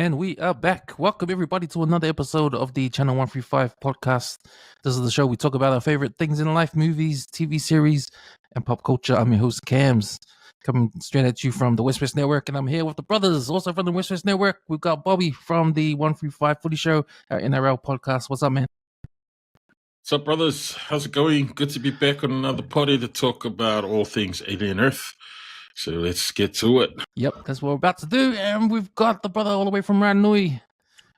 And we are back. Welcome everybody to another episode of the Channel 135 podcast. This is the show we talk about our favorite things in life, movies, TV series, and pop culture. I'm your host, Cams, coming straight at you from the WesWes Network, and I'm here with the brothers, also from the WesWes Network. We've got Bobby from the 135 Footy Show, our NRL podcast. What's up, man? What's up, brothers? How's it going? Good to be back on another party to talk about all things Alien Earth. So let's get to it. Yep, that's what we're about to do. And we've got the brother all the way from Ranui.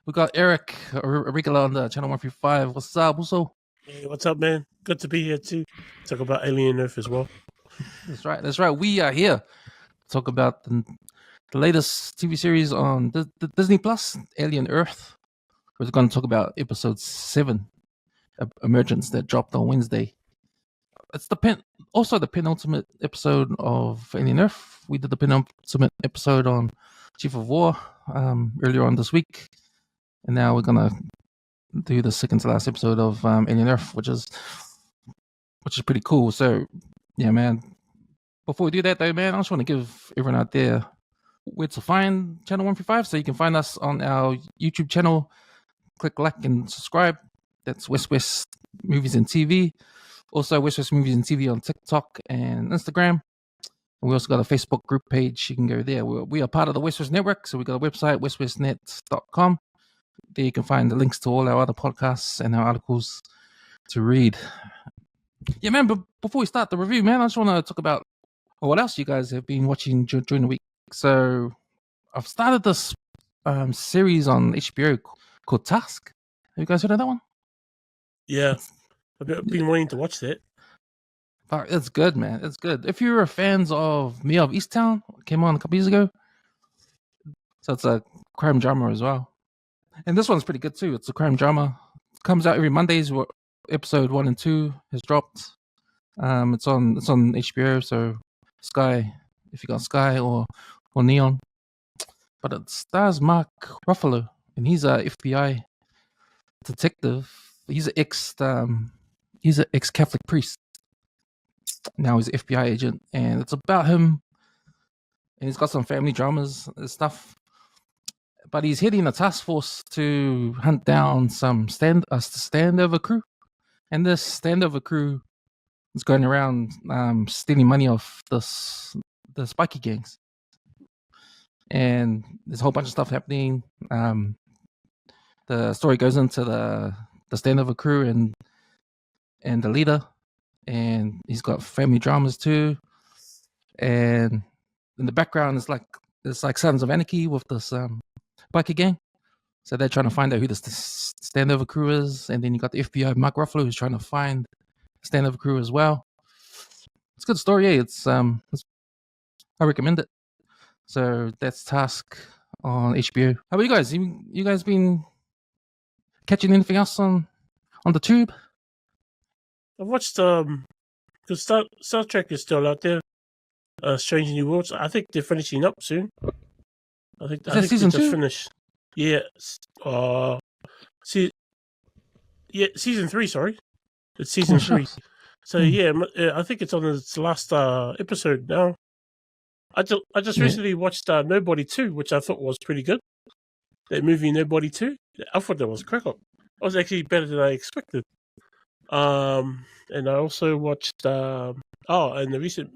We've got Eric, a regular on the Channel 135. What's up, Uso? Hey, what's up, man? Good to be here too. Talk about Alien Earth as well. That's right. We are here to talk about the latest TV series on the Disney Plus, Alien Earth. We're going to talk about episode 7, Emergence, that dropped on Wednesday. It's the penultimate episode of Alien Earth. We did the penultimate episode on Chief of War earlier on this week, and now we're gonna do the second to last episode of Alien Earth, which is pretty cool. So, yeah, man. Before we do that, though, man, I just want to give everyone out there where to find Channel 135. So you can find us on our YouTube channel. Click like and subscribe. That's WesWes Movies and TV. Also, WesWes Movies and TV on TikTok and Instagram. And we also got a Facebook group page. You can go there. We are part of the WesWes Network, so we got a website, weswesnet.com. There you can find the links to all our other podcasts and our articles to read. Yeah, man, but before we start the review, man, I just want to talk about what else you guys have been watching during the week. So I've started this series on HBO called Task. Have you guys heard of that one? Yeah, I've been wanting to watch that. It's good, man. It's good. If you're fans of Me of Easttown, it came on a couple years ago. So it's a crime drama as well. And this one's pretty good too. It's a crime drama. It comes out every Mondays. Episode 1 and 2 has dropped. It's on HBO, so Sky, if you got Sky or Neon. But it stars Mark Ruffalo, and he's a FBI detective. He's an ex-Catholic priest. Now he's an FBI agent, and it's about him. And he's got some family dramas and stuff. But he's heading a task force to hunt down some standover crew. And this standover crew is going around stealing money off the spiky gangs. And there's a whole bunch of stuff happening. The story goes into the standover crew and the leader. And he's got family dramas too. And in the background, it's like Sons of Anarchy with this biker gang. So they're trying to find out who this standover crew is. And then you got the FBI, Mark Ruffalo, who's trying to find the standover crew as well. It's a good story, yeah. I recommend it. So that's Task on HBO. How about you guys? You guys been catching anything else on the tube? I've watched because Star Trek is still out there. Strange New Worlds. I think they're finishing up soon. I think season 2? Just finished. Yeah. Season 3. Sorry, it's season 3. So yeah, I think it's on its last episode now. I just recently watched Nobody 2, which I thought was pretty good. That movie Nobody 2. I thought that was crack up. It was actually better than I expected. And I also watched and the recent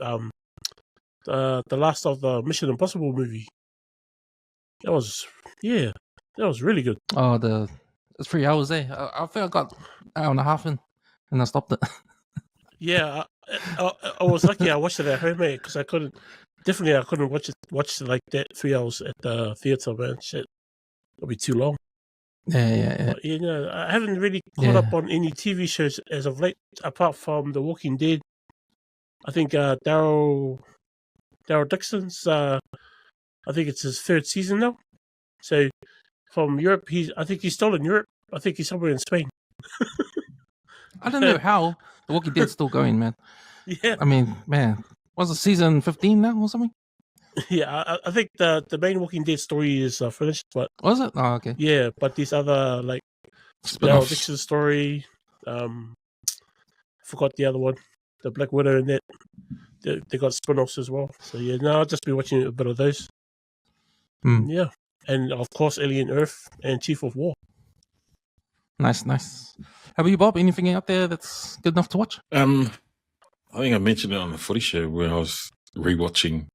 the last of the Mission Impossible movie. That was really good. Oh, it's 3 hours there. I think I got an hour and a half in, and I stopped it. Yeah, I was lucky. I watched it at home, mate, because I couldn't watch like that 3 hours at the theater, man. Shit, it'll be too long. Yeah. But, I haven't really caught up on any TV shows as of late, apart from The Walking Dead. I think Daryl Dixon's. I think it's his 3rd season now. So from Europe, I think he's still in Europe. I think he's somewhere in Spain. I don't know how The Walking Dead's still going, man. Yeah. I mean, man, was it season 15 now or something? Yeah, I think the main Walking Dead story is finished, but was it? Oh, okay. Yeah, but these other like Daryl Dixon story, forgot the other one, the Black Widow and that. They got spin-offs as well. So yeah, no, I'll just be watching a bit of those. Yeah. and of course Alien Earth and Chief of War. Nice. How about you, Bob? Anything out there that's good enough to watch? I think I mentioned it on the Footy Show where I was rewatching.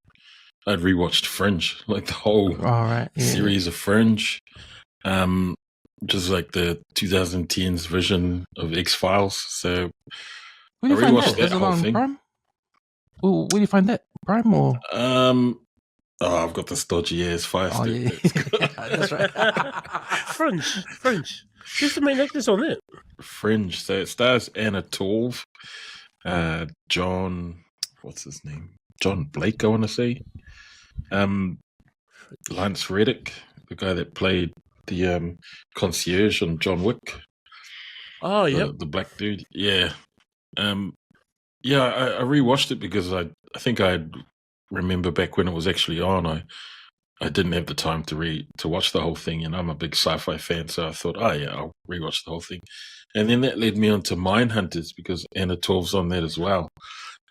I'd rewatched Fringe, like the whole All right. Yeah. series of Fringe, which is like the 2010s version of X-Files. So Where do you I find rewatched that? that Is it whole on thing. Prime? Ooh, where do you find that? Prime or? I've got this dodgy ass fire Oh stick. yeah, that's right. Fringe. Who's the main actors on that? Fringe. So it stars Anna Torv, John, what's his name? John Blake, I want to say. Lance Reddick, the guy that played the concierge on John Wick. Oh, yeah. The black dude. Yeah. I rewatched it because I think I remember back when it was actually on. I didn't have the time to watch the whole thing, and I'm a big sci-fi fan, so I thought, I'll rewatch the whole thing. And then that led me on to Mindhunters because Anna Torv's on that as well.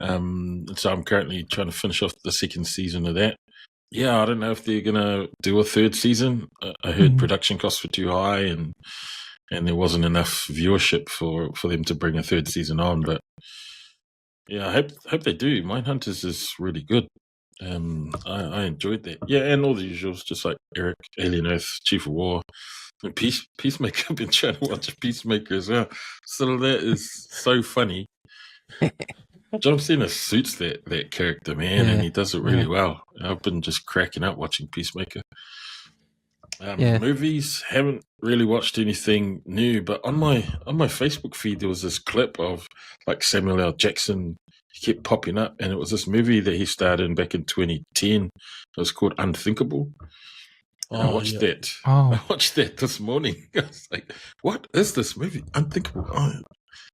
So I'm currently trying to finish off the second season of that. Yeah, I don't know if they're gonna do a third season. I heard production costs were too high, and there wasn't enough viewership for them to bring a third season on. But yeah, I hope they do. Mindhunters is really good. I enjoyed that. Yeah, and all the usuals, just like Eric, Alien Earth, Chief of War, and Peacemaker. I've been trying to watch Peacemaker as well. So that is so funny. John Cena suits that character, man, and he does it really well. I've been just cracking up watching Peacemaker. Movies, haven't really watched anything new, but on my Facebook feed there was this clip of like Samuel L. Jackson. He kept popping up, and it was this movie that he starred in back in 2010. It was called Unthinkable. And I watched that. I watched that this morning. I was like, "What is this movie? Unthinkable." Oh,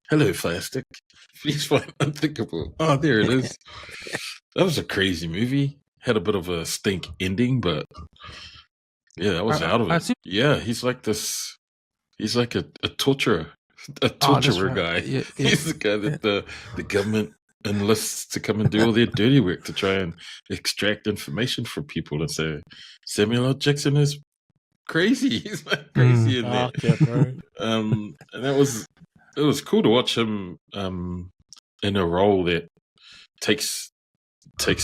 hello, Fire Stick. Please find Unthinkable. Oh, there it is. That was a crazy movie. Had a bit of a stink ending, but yeah, that was out of it. Yeah, he's like this. He's like a torturer, guy. Yeah. He's the guy that the government enlists to come and do all their dirty work to try and extract information from people. And so Samuel L. Jackson is crazy. He's like crazy in that. And it was cool to watch him in a role that takes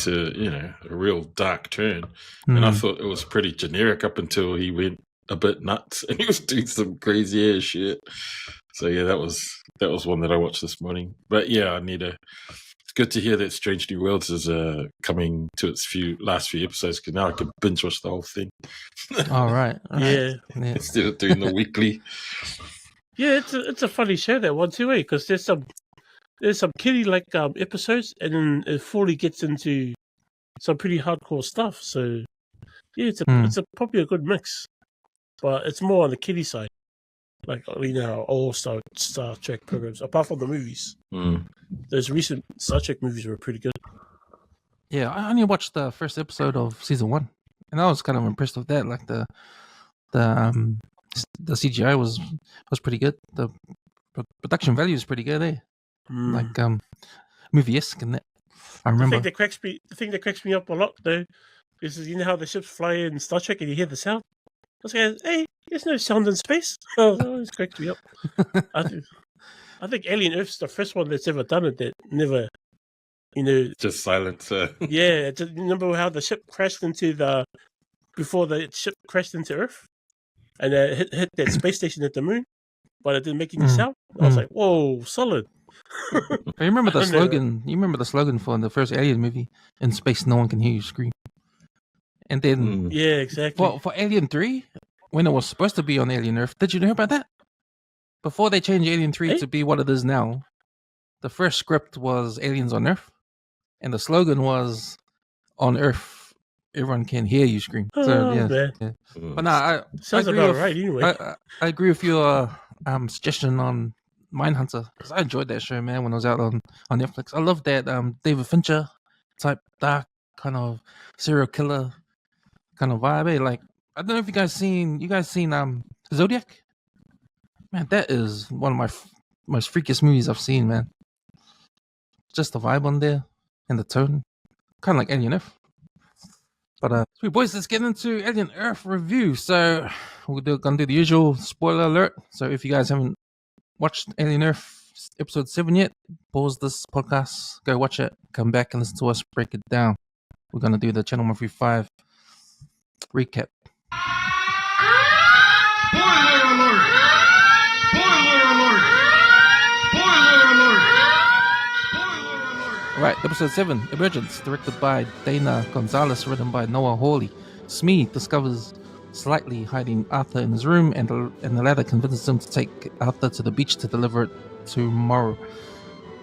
a real dark turn. And I thought it was pretty generic up until he went a bit nuts and he was doing some crazy ass shit. So yeah, that was one that I watched this morning. But yeah, it's good to hear that Strange New Worlds is coming to its last few episodes, because now I can binge watch the whole thing. All right. Yeah. Instead of doing the weekly. Yeah, it's a funny show, that one too, because there's some kiddie like episodes, and then it fully gets into some pretty hardcore stuff. So yeah, it's probably a good mix, but it's more on the kiddie side, like all Star Trek programs. Apart from the movies, those recent Star Trek movies were pretty good. Yeah, I only watched the first episode of season 1, and I was kind of impressed with that. Like the CGI was pretty good. The production value is pretty good, eh? Like movie-esque and that. I remember. The thing that cracks me up a lot though is how the ships fly in Star Trek and you hear the sound. I was like, hey, there's no sound in space. Oh, it cracks me up. I think Alien Earth's the first one that's ever done it that never, just silence. Yeah, remember how the ship crashed before the ship crashed into Earth, and hit that space station at the moon, but it didn't make any sound. I was like, whoa, solid. I remember the slogan. You remember the slogan for the first Alien movie? In space, no one can hear you scream. And then, yeah, exactly. Well, for Alien 3, when it was supposed to be on Alien Earth, did you know about that? Before they changed Alien 3 to be what it is now, the first script was Aliens on Earth, and the slogan was, "On Earth, everyone can hear you scream." So yeah. But no, sounds about right anyway. I agree with your suggestion on Mindhunter, because I enjoyed that show, man, when I was out on Netflix. I love that David Fincher type dark kind of serial killer kind of vibe. Eh? Like, I don't know if you guys seen Zodiac? Man, that is one of my most freakiest movies I've seen, man. Just the vibe on there and the tone, kind of like Alien Earth. But sweet boys, let's get into Alien Earth review. So we're gonna do the usual spoiler alert. So if you guys haven't watched Alien Earth episode 7 yet, pause this podcast, go watch it, come back and listen to us break it down. We're gonna do the Xenomorph 5 recap. Spoiler alert! Spoiler alert! Spoiler alert! Spoiler alert! Alright, episode 7, Emergence, directed by Dana Gonzalez, written by Noah Hawley. Smee discovers slightly hiding Arthur in his room, and the latter convinces him to take Arthur to the beach to deliver it to Morrow.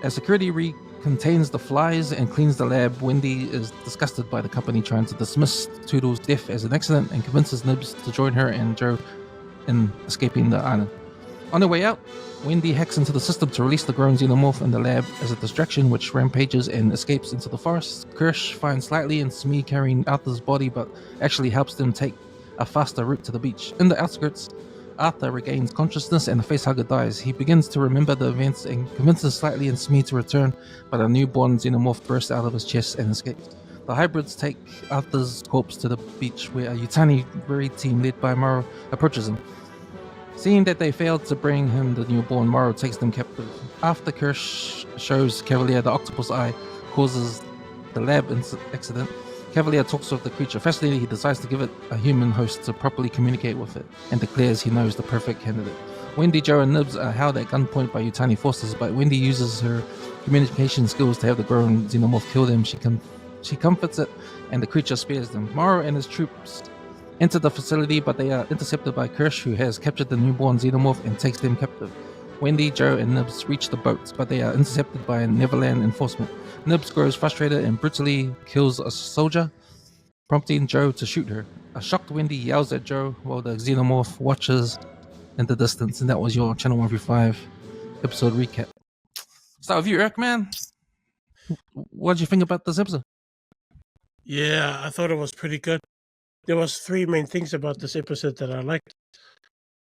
As security contains the flies and cleans the lab, Wendy is disgusted by the company trying to dismiss Toodle's death as an accident and convinces Nibs to join her and Joe in escaping the island. On their way out, Wendy hacks into the system to release the grown Xenomorph in the lab as a distraction, which rampages and escapes into the forest. Kirsch finds Slightly and Smee carrying Arthur's body, but actually helps them take a faster route to the beach. In the outskirts, Arthur regains consciousness and the facehugger dies. He begins to remember the events and convinces Slightly and Smee to return, but a newborn Xenomorph bursts out of his chest and escapes. The hybrids take Arthur's corpse to the beach, where a Yutani raid team led by Morrow approaches him. Seeing that they failed to bring him the newborn, Morrow takes them captive. After Kirsch shows Cavalier the octopus eye causes the lab accident, Cavalier talks with the creature. Fascinated, he decides to give it a human host to properly communicate with it, and declares he knows the perfect candidate. Wendy, Joe, and Nibs are held at gunpoint by Yutani forces, but Wendy uses her communication skills to have the grown Xenomorph kill them. She comforts it, and the creature spares them. Morrow and his troops enter the facility, but they are intercepted by Kirsch, who has captured the newborn Xenomorph and takes them captive. Wendy, Joe, and Nibs reach the boats, but they are intercepted by Neverland enforcement. Nibs grows frustrated and brutally kills a soldier, prompting Joe to shoot her. A shocked Wendy yells at Joe while the Xenomorph watches in the distance, and that was your Channel 135 episode recap. Start with you, Eric, man. What did you think about this episode? Yeah, I thought it was pretty good. There was 3 main things about this episode that I liked.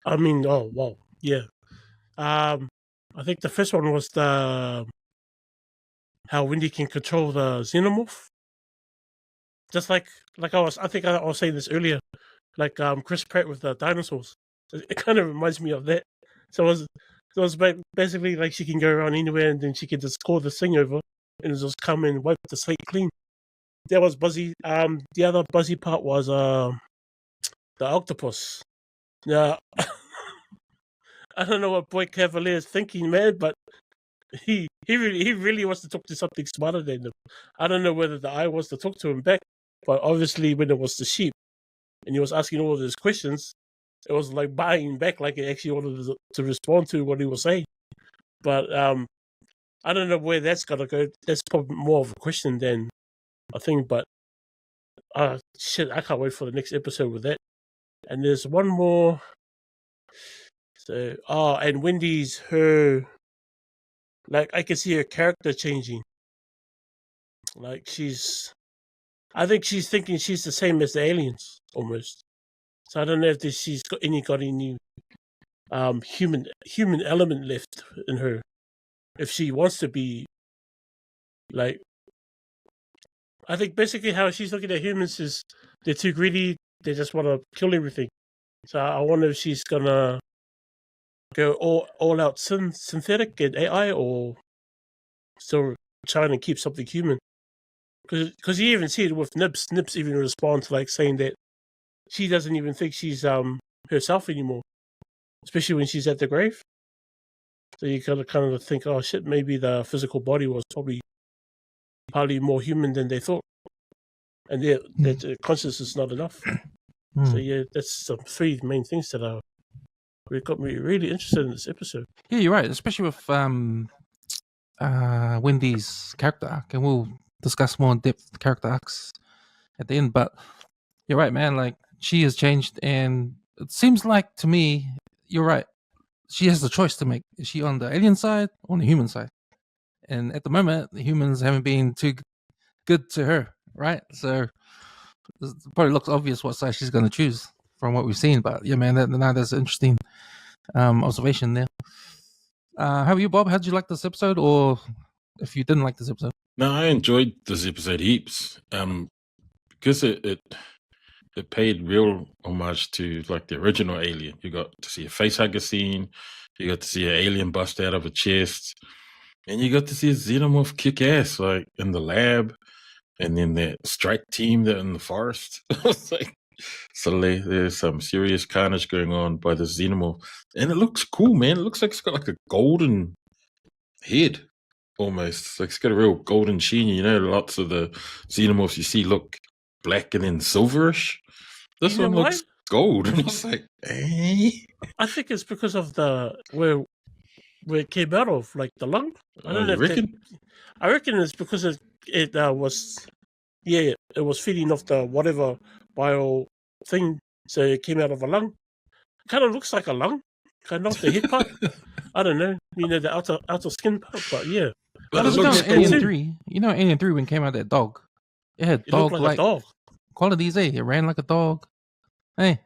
I mean, oh wow, yeah. I think the first one was the how Wendy can control the Xenomorph. Just like I think I was saying this earlier, like Chris Pratt with the dinosaurs. It kind of reminds me of that. So it was basically like she can go around anywhere and then she can just call the thing over and just come and wipe the slate clean. That was Buzzy. The other Buzzy part was the octopus. Now, I don't know what Boy Cavalier is thinking, man, but he really wants to talk to something smarter than him. I don't know whether the eye wants to talk to him back, but obviously when it was the sheep and he was asking all of those questions, it was like buying back, like it actually wanted to respond to what he was saying. But I don't know where that's gonna go. That's probably more of a question than a thing. But shit, I can't wait for the next episode with that. And there's one more. So and Wendy's her, like I can see her character changing. Like I think she's thinking she's the same as the aliens almost. So I don't know if she's got any human element left in her. If she wants to be like, I think basically how she's looking at humans is they're too greedy. They just want to kill everything. So I wonder if she's gonna go all out synthetic and AI, or still trying to keep something human. Because you even see it with Nibs. Nibs even responds like saying that she doesn't even think she's herself anymore, especially when she's at the grave. So you kind of think, oh shit, maybe the physical body was probably more human than they thought, and that consciousness is not enough. So yeah, that's the 3 main things that got me really interested in this episode. Yeah, you're right, especially with Wendy's character arc, and we'll discuss more in depth character arcs at the end. But you're right, man. Like, she has changed, and it seems like to me, you're right. She has the choice to make. Is she on the alien side or on the human side? And at the moment, the humans haven't been too good to her, right? So it probably looks obvious what side she's going to choose from what we've seen. But yeah, man, that's an interesting observation there. How about you, Bob? How did you like this episode, or if you didn't like this episode? No, I enjoyed this episode heaps. because it paid real homage to like the original Alien. You got to see a facehugger scene, you got to see an alien bust out of a chest, and you got to see a Xenomorph kick ass like in the lab, and then that strike team that in the forest. It's like suddenly there's some serious carnage going on by the Xenomorph, and it looks cool, man. It looks like it's got like a golden head. Almost like it's got a real golden sheen. You know, lots of the Xenomorphs you see look black and then silverish. This You know one why? looks gold, and it's like, eh? I think it's because of the where it came out of, like the lung. I don't know. You reckon? I reckon it's because it was it was feeding off the whatever bio thing, so it came out of a lung. Kind of looks like a lung, kind of the head part. I don't know, the outer skin part, but yeah. But Let's it go looks with cool. Alien 3. You know, Alien 3 when it came out, that dog. It had It looked like a dog-like dog. qualities, eh? It ran like a dog. Hey.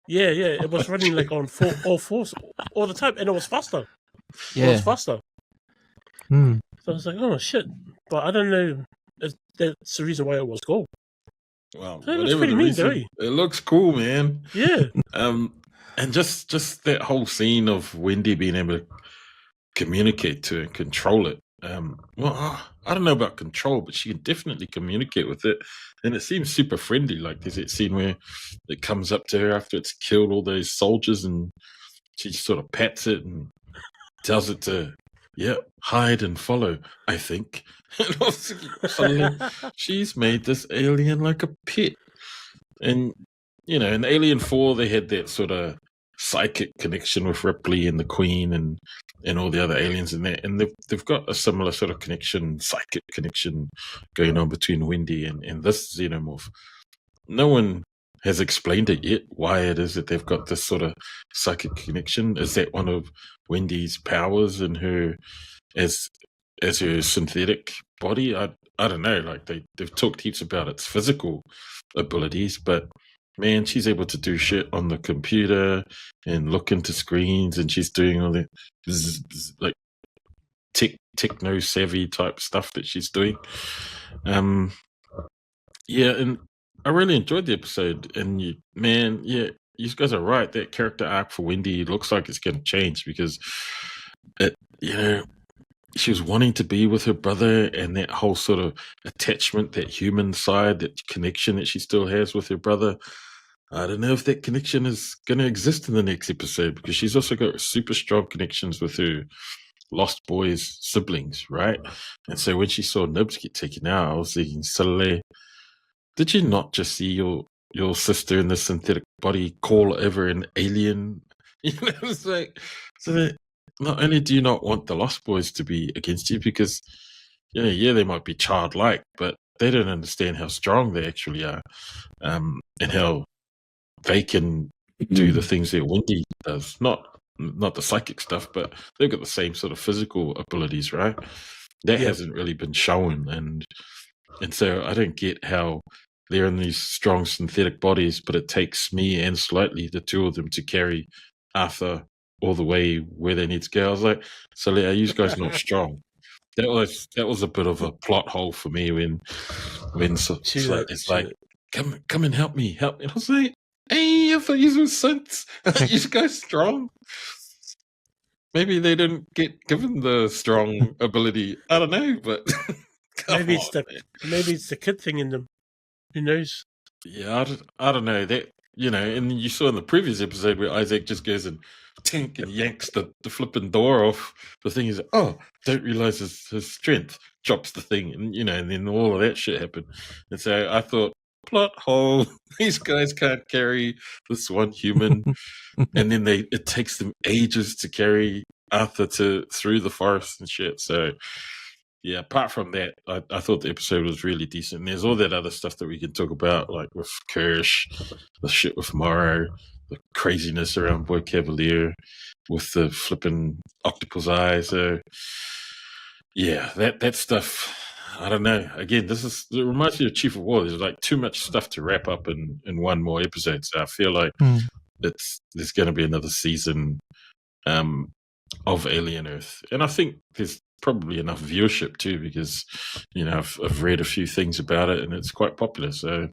Yeah, it was running like on all fours all the time, and it was faster. It Yeah. was faster. Hmm. So I was like, oh shit, but I don't know if that's the reason why it was gold. Well, So it looks whatever pretty the mean, reason, though. it looks cool, man. Yeah, And just that whole scene of Wendy being able to communicate to and control it. I don't know about control, but she can definitely communicate with it, and it seems super friendly. Like there's that scene where it comes up to her after it's killed all those soldiers, and she just sort of pats it and tells it to, hide and follow. I think. And I was thinking, suddenly, she's made this alien like a pet, and in Alien 4 they had that sort of psychic connection with Ripley and the Queen and all the other aliens in there, and they've got a similar sort of connection, psychic connection going on between Wendy and this Xenomorph. No one has explained it yet, why it is that they've got this sort of psychic connection. Is that one of Wendy's powers in her as her synthetic body? I don't know. Like they've talked heaps about its physical abilities, but man, she's able to do shit on the computer and look into screens, and she's doing all that like techno savvy type stuff that she's doing. And I really enjoyed the episode. And you guys are right. That character arc for Wendy looks like it's going to change, because she was wanting to be with her brother, and that whole sort of attachment, that human side, that connection that she still has with her brother. I don't know if that connection is going to exist in the next episode, because she's also got super strong connections with her Lost Boys siblings, right? And so when she saw Nibs get taken out, I was thinking, Saleh, did you not just see your sister in the synthetic body call over an alien? It's like, so that not only do you not want the Lost Boys to be against you, because they might be childlike, but they don't understand how strong they actually are, and how they can do the things that Wendy does. Not the psychic stuff, but they've got the same sort of physical abilities, right? That hasn't really been shown, and so I don't get how they're in these strong synthetic bodies, but it takes me and Slightly, the two of them, to carry Arthur all the way where they need to go. I was like, so are you guys not strong? That was a bit of a plot hole for me when it's like, come and help me. And I was like, hey, I thought you were synths. You guys strong? Maybe they didn't get given the strong ability. I don't know, but maybe it's the kid thing in them. Who knows? Yeah, I don't know that. And you saw in the previous episode where Isaac just goes and tink and yanks the flipping door off the thing. He's like, oh, don't realize his strength, drops the thing, and and then all of that shit happened. And so I thought, plot hole, these guys can't carry this one human, and then it takes them ages to carry Arthur through the forest and shit. So yeah, apart from that, I thought the episode was really decent. And there's all that other stuff that we can talk about, like with Kirsch, the shit with Morrow, the craziness around Boy Cavalier with the flipping octopus eyes. So yeah, that stuff, I don't know. Again, it reminds me of Chief of War. There's like too much stuff to wrap up in one more episode. So I feel like there's going to be another season of Alien Earth. And I think there's probably enough viewership too, because I've read a few things about it and it's quite popular. So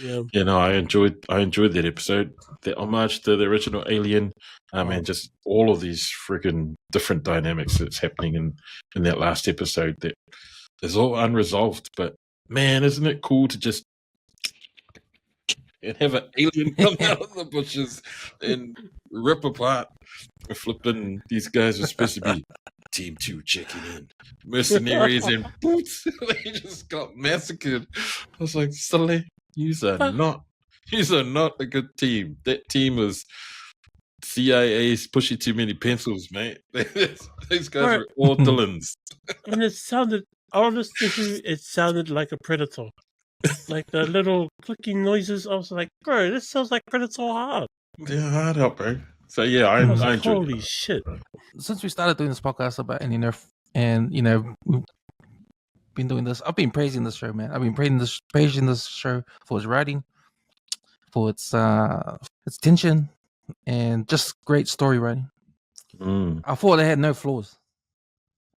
Yeah. You know, I enjoyed that episode. The homage to the original Alien, and just all of these freaking different dynamics that's happening in that last episode. That is all unresolved. But man, isn't it cool to just and have an alien come out of the bushes and rip apart a flipping. These guys are supposed to be Team 2 checking in. Mercenaries and boots. They just got massacred. I was like, Sully, yous are not a good team. That team is CIA's pushing too many pencils, mate. These guys are all villains. And it sounded, honestly, it sounded like a predator. Like the little clicking noises. I was like, bro, this sounds like Predator hard. Yeah, hard out, bro. So yeah, I was like, enjoyed holy it. shit. Since we started doing this podcast about Alien Earth, and we've been doing this, I've been praising this show, man. I've been praising this show for its writing, for its tension, and just great story writing. I thought they had no flaws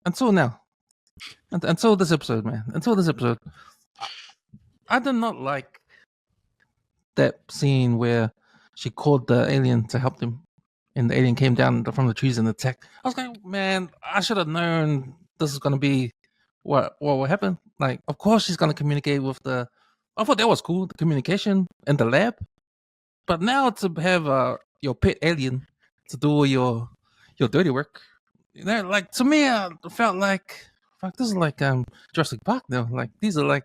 until now, until this episode, man. Until this episode, I did not like that scene where she called the alien to help them, and the alien came down from the trees and attacked. I was like, man, I should have known this is going to be what will happen. Like, of course she's going to communicate with the. I thought that was cool, the communication in the lab. But now to have your pet alien to do all your dirty work, like to me, I felt like, fuck, this is like Jurassic Park now. Like these are like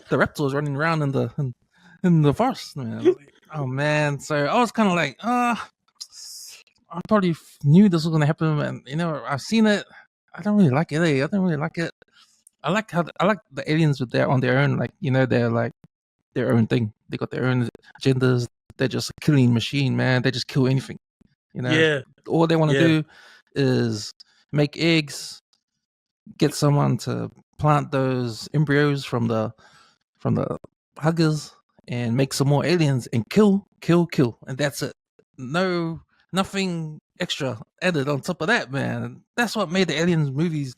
the reptiles running around in the forest, man. Oh man, so I was kind of like, I probably knew this was gonna happen, and I've seen it. I don't really like it. I don't really like it. I like the aliens with on their own, like they're like their own thing. They got their own agendas. They're just a killing machine, man. They just kill anything. Yeah. All they want to do is make eggs, get someone to plant those embryos from the huggers, and make some more aliens and kill, and that's it. Nothing extra added on top of that, man. That's what made the aliens movies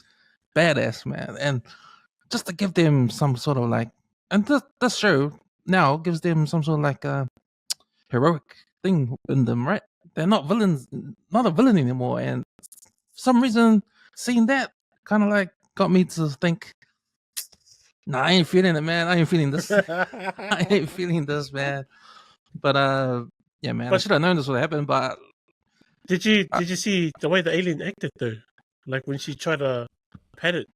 badass, man. And just to give them some sort of like, and this show now gives them some sort of like heroic thing in them, right? They're not villains, not a villain anymore. And for some reason, seeing that kind of like got me to think, nah, I ain't feeling it, man. I ain't feeling this. I ain't feeling this, man. But yeah, man. I should have known this would happen. But did you see the way the alien acted though? Like when she tried to pet it,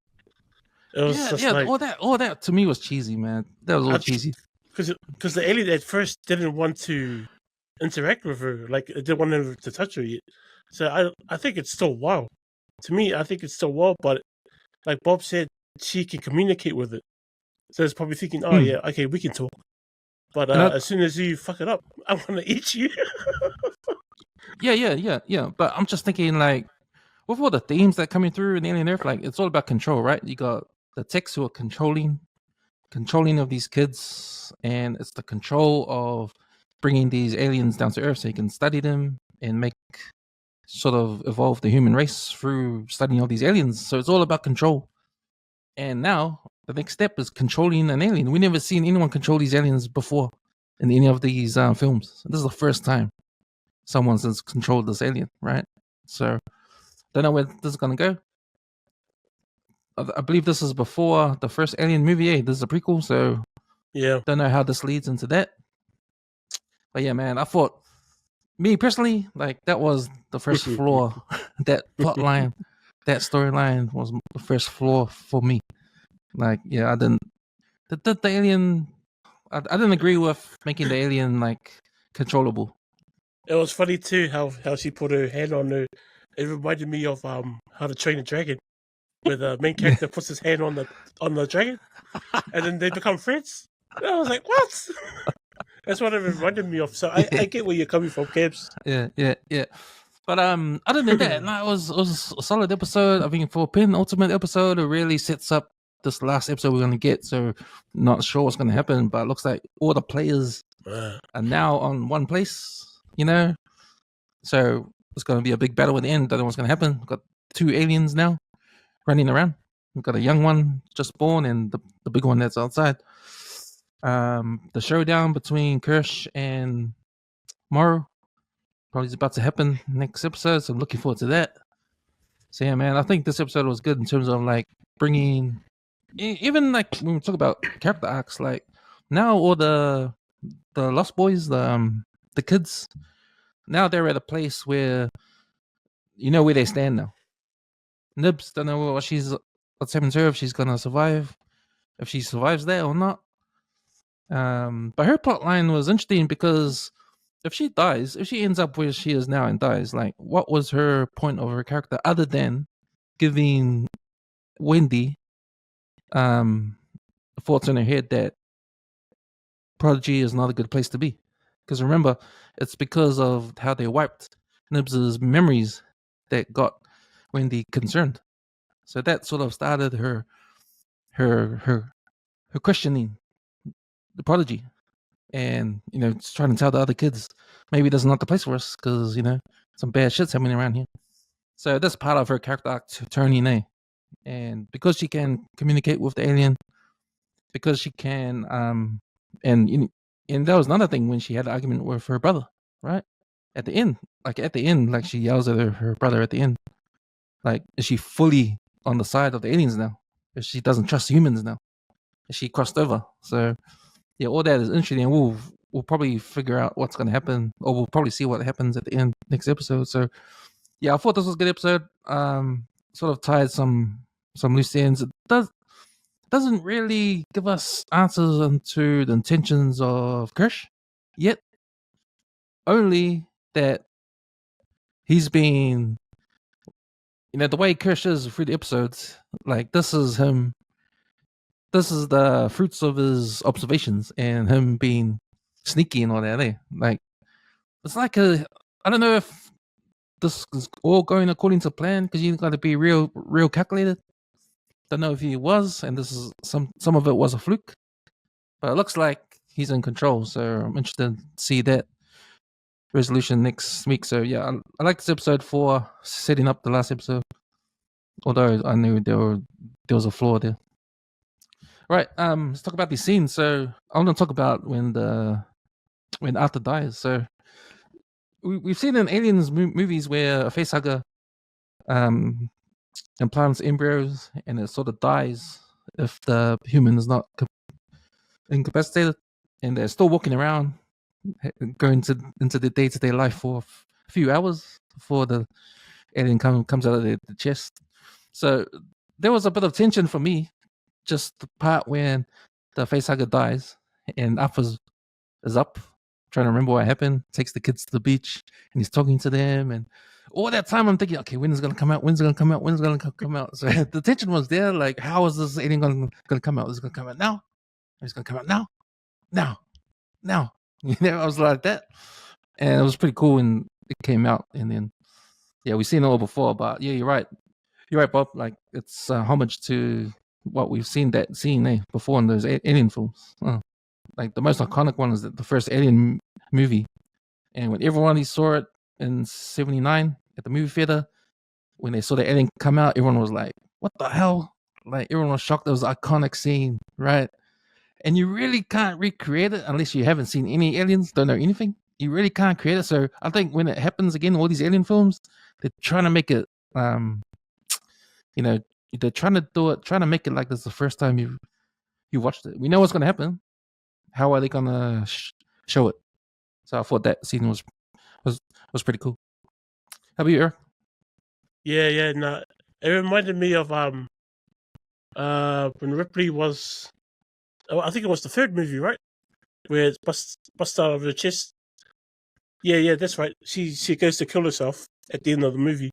it was just like all that to me was cheesy, man. That was all cheesy. Because the alien at first didn't want to interact with her, like it didn't want her to touch her yet. So I think it's still wild. To me, I think it's still wild, but like Bob said, she can communicate with it. So it's probably thinking, oh yeah, okay, we can talk. But as soon as you fuck it up, I want to eat you. Yeah. But I'm just thinking, like, with all the themes that coming through in Alien Earth, like it's all about control, right? You got the techs who are controlling of these kids, and it's the control of bringing these aliens down to Earth so you can study them and sort of evolve the human race through studying all these aliens. So it's all about control. And now the next step is controlling an alien. We never seen anyone control these aliens before in any of these films. This is the first time someone has controlled this alien, right? So don't know where this is gonna go. I believe this is before the first Alien movie. This is a prequel, so yeah, don't know how this leads into that. But yeah, man, I thought, me personally, like that was the first flaw. That plot line, that storyline was the first flaw for me. Like, yeah, I didn't. The alien, I didn't agree with making the alien like controllable. It was funny too how she put her hand on her. It reminded me of How to Train a Dragon, where the main character puts his hand on the dragon, and then they become friends. And I was like, what? That's what it reminded me of. So I get where you're coming from, Cabs. Yeah. But other than that, no, it was a solid episode. I mean, for a penultimate episode, it really sets up this last episode we're gonna get. So not sure what's gonna happen, but it looks like all the players are now on one place. So it's gonna be a big battle at the end. Don't know what's gonna happen. We've got 2 aliens now running around. We've got a young one just born and the big one that's outside. The showdown between Kirsch and Morrow probably is about to happen next episode, so I'm looking forward to that. So yeah, man, I think this episode was good in terms of like bringing, even like when we talk about character arcs, like now all the Lost Boys, the kids, now they're at a place where you know where they stand now. Nibs don't know what's happened to her, if she's gonna survive, if she survives there or not. But her plot line was interesting because if she ends up where she is now and dies, like what was her point of her character other than giving Wendy thoughts in her head that Prodigy is not a good place to be? Because remember, it's because of how they wiped Nibs's memories that got Wendy concerned. So that sort of started her questioning the Prodigy, and just trying to tell the other kids maybe this is not the place for us because some bad shit's happening around here. So that's part of her character arc turning A, and because she can communicate with the alien, because she can and that was another thing when she had an argument with her brother, right? At the end, like she yells at her brother at the end. Like, is she fully on the side of the aliens now? If she doesn't trust humans now? Is she crossed over? So yeah, all that is interesting, and we'll probably figure out what's going to happen, or we'll probably see what happens at the end next episode. So yeah, I thought this was a good episode. Sort of tied some loose ends. It doesn't really give us answers into the intentions of Kirsch yet. Only that he's been, the way Kirsch is through the episodes, like this is him. This is the fruits of his observations and him being sneaky and all that. Like it's like I don't know if this is all going according to plan because you got to be real calculated. Don't know if he was, and this is some of it was a fluke, but it looks like he's in control. So I'm interested to see that resolution next week. So yeah, I like this episode for setting up the last episode, although I knew there was a flaw there. All right, let's talk about these scenes. So I want to talk about when Arthur dies. So we've seen in Aliens movies where a facehugger implants embryos and it sort of dies if the human is not incapacitated, and they're still walking around, going into the day-to-day life for a few hours before the alien comes out of the chest. So there was a bit of tension for me, just the part when the facehugger dies and Arthur is up trying to remember what happened, takes the kids to the beach, and he's talking to them, and all that time I'm thinking, okay, when is it gonna come out? When's it gonna come out? When's it gonna come out? So the tension was there. Like, how is this alien gonna come out? Is it gonna come out now? Is it gonna come out now? Now. I was like that, and it was pretty cool when it came out. And then, yeah, we've seen it all before, but yeah, you're right, Bob. Like, it's homage to what we've seen before in those alien films. Like the most iconic one is the first Alien movie, and when everyone saw it in '79 at the movie theater, when they saw the alien come out, everyone was like, "What the hell?" Like, everyone was shocked. It was an iconic scene, right? And you really can't recreate it unless you haven't seen any aliens, don't know anything. You really can't create it. So I think when it happens again, all these alien films, they're trying to make it, they're trying to make it like this the first time you watched it. We know what's going to happen. How are they going to show it? So I thought that scene was pretty cool. How about you, Eric? Yeah. No, it reminded me of when Ripley was, I think it was the third movie, right? Where it's bust out of her chest. Yeah, that's right. She goes to kill herself at the end of the movie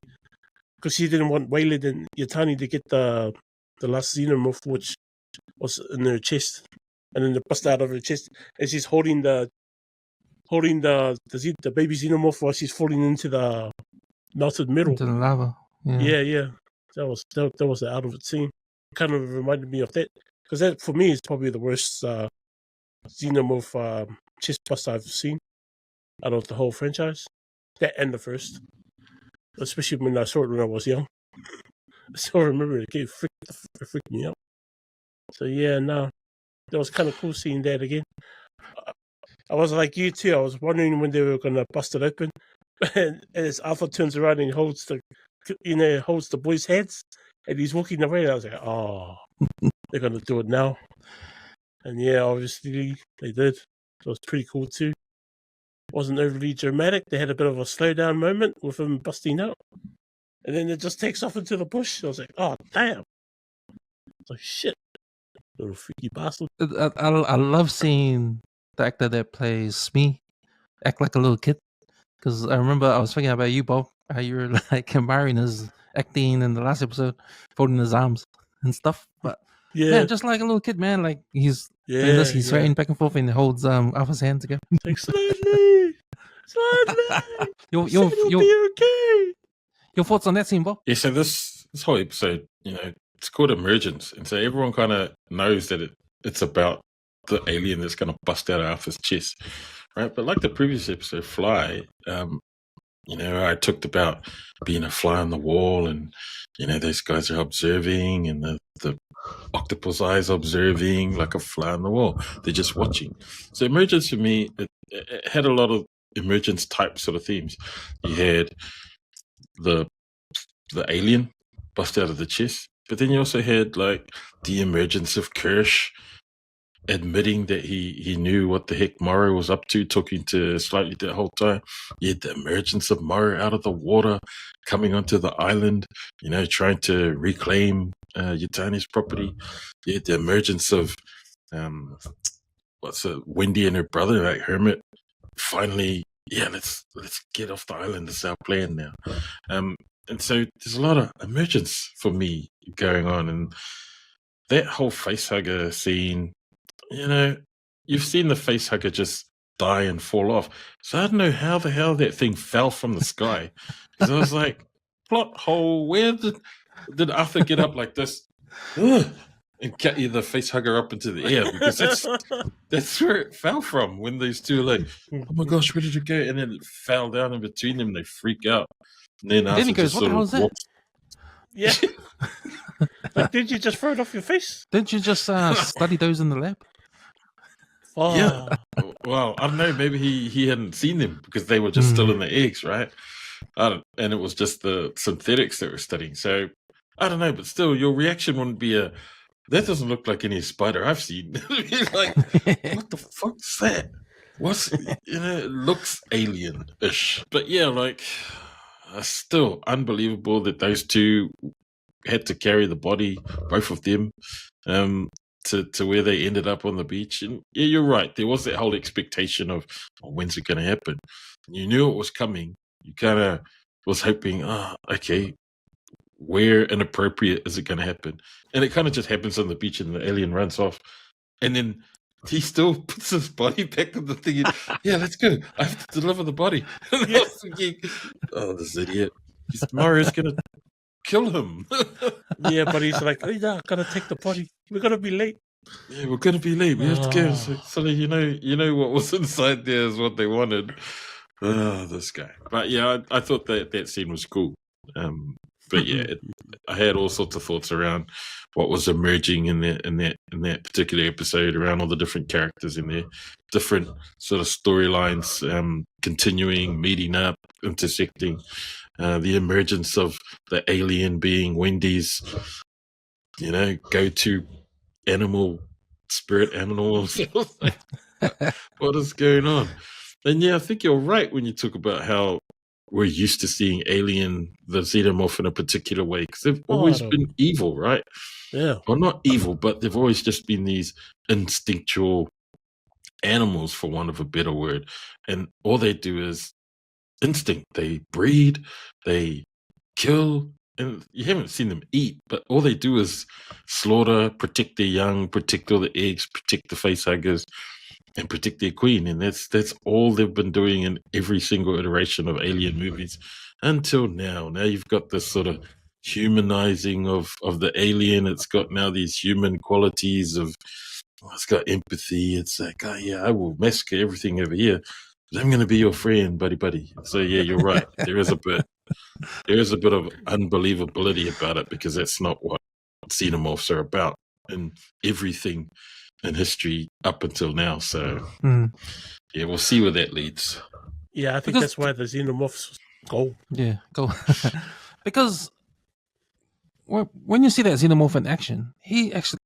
because she didn't want Wayland and Yatani to get the last Xenomorph, which was in her chest, and then they bust out of her chest, and she's holding the baby Xenomorph while she's falling into the melted metal. Into the lava. Yeah. That was the out of it scene. Kind of reminded me of that because that for me is probably the worst Xenomorph chest bust I've seen out of the whole franchise. That and the first, especially when I saw it when I was young. I still remember it freaked me out. So yeah, no. that was kind of cool seeing that again. I was like you too. I was wondering when they were gonna bust it open, and as Arthur turns around and holds the boys' heads, and he's walking away. I was like, oh, they're gonna do it now. And yeah, obviously they did. It was pretty cool too. Wasn't overly dramatic. They had a bit of a slowdown moment with him busting out, and then it just takes off into the bush. I was like, oh damn! It's like shit, little freaky bastard. I love seeing the actor that plays Smee act like a little kid, because I remember I was thinking about you, Bob, how you were like admiring his acting in the last episode, folding his arms and stuff. But Yeah, man, just like a little kid, man. Like he's doing yeah, this, he's yeah. swaying back and forth and holds Alpha's hand together. Like slowly. Your Said it'll be okay. your thoughts on that scene, Bob? Yeah, so this whole episode, it's called Emergence, and so everyone kind of knows that it's about the alien that's going to bust out Alpha's chest, right? But like the previous episode, Fly, I talked about being a fly on the wall, and those guys are observing, and the octopus eyes observing like a fly on the wall. They're just watching. So Emergence for me, it had a lot of Emergence type sort of themes. You had the alien bust out of the chest, but then you also had like the emergence of Kirsch admitting that he knew what the heck Morrow was up to, talking to Slightly that whole time. You had the emergence of Morrow out of the water, coming onto the island, trying to reclaim Yutani's property. You had the emergence of Wendy and her brother, like Hermit, finally, let's get off the island. This is our plan now. And so there's a lot of emergence for me going on, and that whole facehugger scene, you've seen the facehugger just die and fall off. So I don't know how the hell that thing fell from the sky. Because I was like, plot hole, where did Arthur get up like this? And get the facehugger up into the air, because that's where it fell from when these two are like, oh my gosh, where did it go? And then it fell down in between them, and they freak out. And then he goes, what the hell is that? Yeah. Like, did you just throw it off your face? Didn't you just study those in the lab? Oh. Yeah. Well, I don't know. Maybe he hadn't seen them because they were just still in the eggs, right? And it was just the synthetics that were studying. So I don't know, but still, your reaction wouldn't be that doesn't look like any spider I've seen. Like, what the fuck's that? It looks alien-ish. But yeah, like, still unbelievable that those two had to carry the body, both of them, to where they ended up on the beach. And yeah, you're right. There was that whole expectation of, when's it going to happen? You knew it was coming. You kind of was hoping, okay, where inappropriate is it going to happen? And it kind of just happens on the beach, and the alien runs off. And then he still puts his body back on the thing. Yeah, let's go. I have to deliver the body. And I was thinking, this idiot. Mario's going to kill him. Yeah, but he's like, gotta take the body. We're gonna be late. Yeah, we're going to be late. We have to go. So you know what was inside there is what they wanted. This guy. But yeah, I thought that scene was cool. But yeah, I had all sorts of thoughts around what was emerging in that particular episode, around all the different characters in there, different sort of storylines, continuing, meeting up, intersecting. The emergence of the alien being Wendy's, go-to spirit animal. What is going on? And yeah, I think you're right when you talk about how we're used to seeing the Xenomorph in a particular way, because they've always been evil, right? Yeah. Well, not evil, but they've always just been these instinctual animals, for want of a better word. And all they do is instinct. They breed, they kill, and you haven't seen them eat, but all they do is slaughter, protect their young, protect all the eggs, protect the facehuggers, and protect their queen. And that's all they've been doing in every single iteration of Alien movies until now. Now you've got this sort of humanizing of the alien. It's got now these human qualities of, it's got empathy. It's like, I will massacre everything over here, but I'm going to be your friend, buddy. So yeah, you're right. There is a bit of unbelievability about it, because that's not what Xenomorphs are about. And everything in history up until now. So Mm. yeah, we'll see where that leads. Yeah, I think Because- that's why the Xenomorphs go. Yeah, go. Because when you see that Xenomorph in action, he actually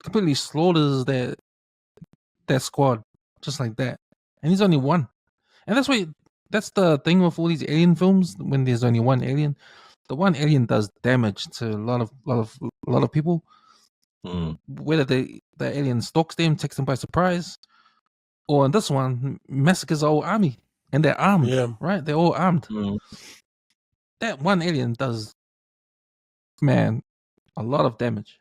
completely slaughters that squad just like that, and he's only one. And that's the thing with all these alien films. When there's only one alien, the one alien does damage to a lot of people. Mm. Whether the alien stalks them, takes them by surprise, or in this one massacres the whole army, and they're armed. Yeah. Right? They're all armed. Mm. That one alien does, man, a lot of damage.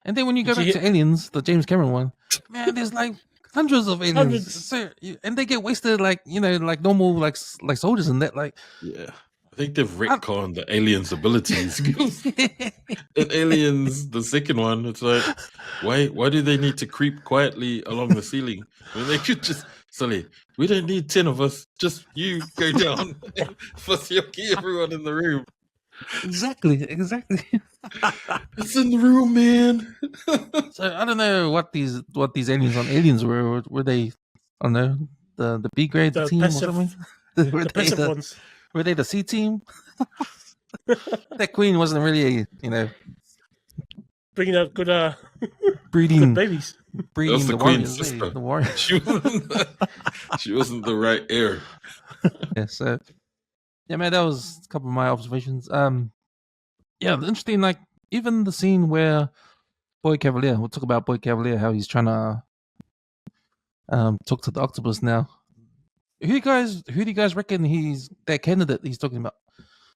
And then when you go Did back you to Aliens, the James Cameron one, man, there's like hundreds of aliens. Hundreds. So, and they get wasted like like normal like soldiers and that. Like, Yeah. I think they've retconned the aliens' abilities. In Aliens, the second one, it's like, why do they need to creep quietly along the ceiling when they could just Sully, we don't need 10 of us, just you go down for everyone in the room. exactly. It's in the room, man. So I don't know what these aliens on Aliens were. Were they, I don't know, the B grade The team passive- or something? Were The passive ones. Were they the C team? That queen wasn't really, Bringing out good breeding babies. breeding the the queen's warriors. sister. The warriors. She wasn't the right heir. Yeah, so yeah, man, that was a couple of my observations. Yeah, interesting. Like even the scene where Boy Cavalier, we'll talk about Boy Cavalier, how he's trying to talk to the octopus now. Who do you guys reckon he's that candidate he's talking about?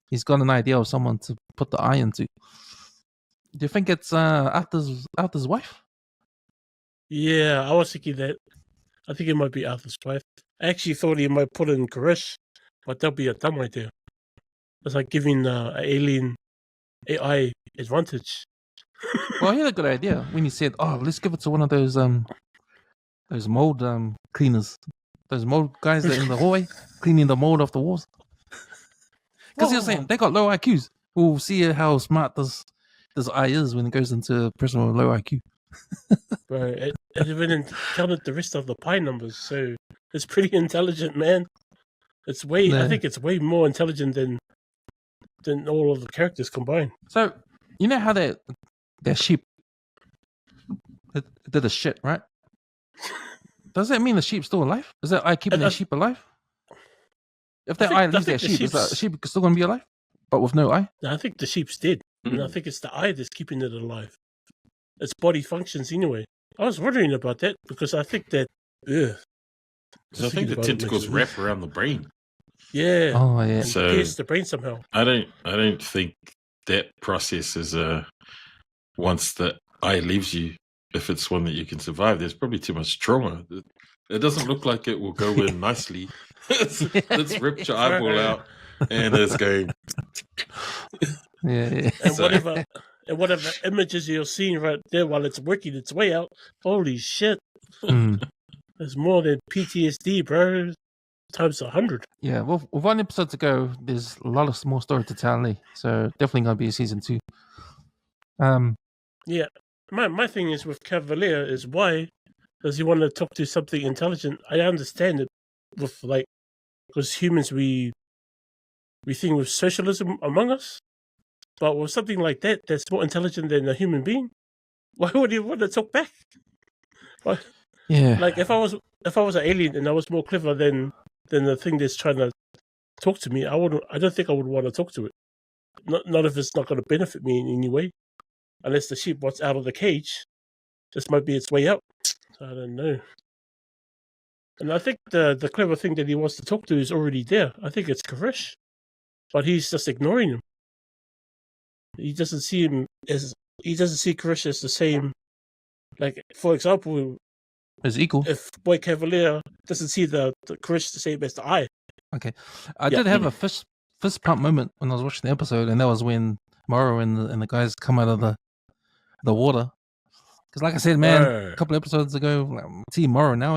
He's got an idea of someone to put the eye into. Do you think it's Arthur's wife? Yeah, I was thinking that. I think it might be Arthur's wife. I actually thought he might put in Karish, but that'd be a dumb idea. It's like giving an alien AI advantage. Well, he had a good idea when he said, "Oh, let's give it to one of those mold cleaners, those mold guys that are in the hallway cleaning the mold off the walls." Because he was saying they got low IQs. We'll see how smart this eye is when it goes into a person with low IQ. Right. It even counted the rest of the pi numbers, so it's pretty intelligent, man. It's way. No. I think it's way more intelligent than all of the characters combined. So you know how that sheep it did a shit, right? Does that mean the sheep's still alive? Is that eye keeping that sheep alive? If that eye leaves that sheep, is that sheep still going to be alive, but with no eye? I think the sheep's dead, and I think it's the eye that's keeping it alive. Its body functions anyway. I was wondering about that because I think that. So I think the tentacles wrap around the brain. Yeah. Oh yeah. And So- pierce the brain somehow. I don't think that process is once the eye leaves you, if it's one that you can survive, there's probably too much trauma. It doesn't look like it will go in nicely. It's ripped your eyeball out and it's going. Yeah. And So- whatever images you're seeing right there while it's working its way out, holy shit. Mm. There's more than PTSD, bro. Times 100. Yeah, well, with one episode to go, there's a lot of small story to tell, Lee. So definitely gonna be a season 2. Yeah. My thing is with Cavalier is why does he want to talk to something intelligent? I understand it with because humans we think with socialism among us, but with something like that that's more intelligent than a human being, why would he want to talk back? Why? Yeah. Like if I was an alien and I was more clever than the thing that's trying to talk to me, I don't think I would want to talk to it. Not if it's not going to benefit me in any way. Unless the sheep wants out of the cage, this might be its way out. I don't know. And I think the clever thing that he wants to talk to is already there. I think it's Karish, but he's just ignoring him. He doesn't see Karish as the same. Like for example, It's equal. if Boy Cavalier doesn't see the Karish the same as the eye. Okay. I did have a fist pump moment when I was watching the episode, and that was when Morrow and the guys come out of the water. Because like I said, man, a couple of episodes ago, like, Team Morrow now,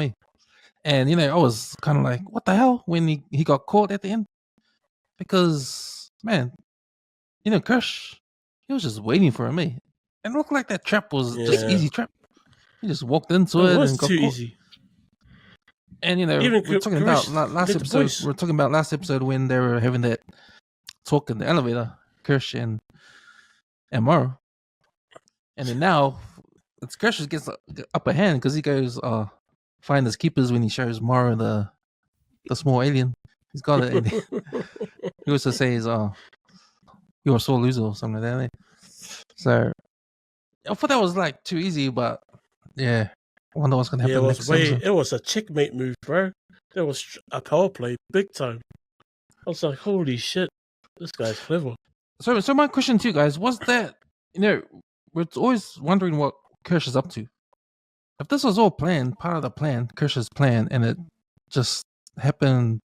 and I was kind of like, what the hell when he got caught at the end? Because man, Kirsch, he was just waiting for him, And it looked like that trap was just Yeah. easy trap. He just walked into It it was and got too caught. easy. And Even we're talking about Kirsch last did the episode. voice. We're talking about last episode when they were having that talk in the elevator, Kirsch and Morrow. And then now it's Kirsch who gets the upper hand because he goes, find his keepers when he shows Morrow the small alien. He's got it. And he also says, you're a sore loser or something like that. So I thought that was like too easy, but yeah, I wonder what's gonna happen next episode. It was a checkmate move, bro. That was a power play, big time. I was like, holy shit, this guy's clever. So my question to you guys was that, we're always wondering what Kirsch is up to. If this was all planned, part of the plan, Kirsch's plan, and it just happened,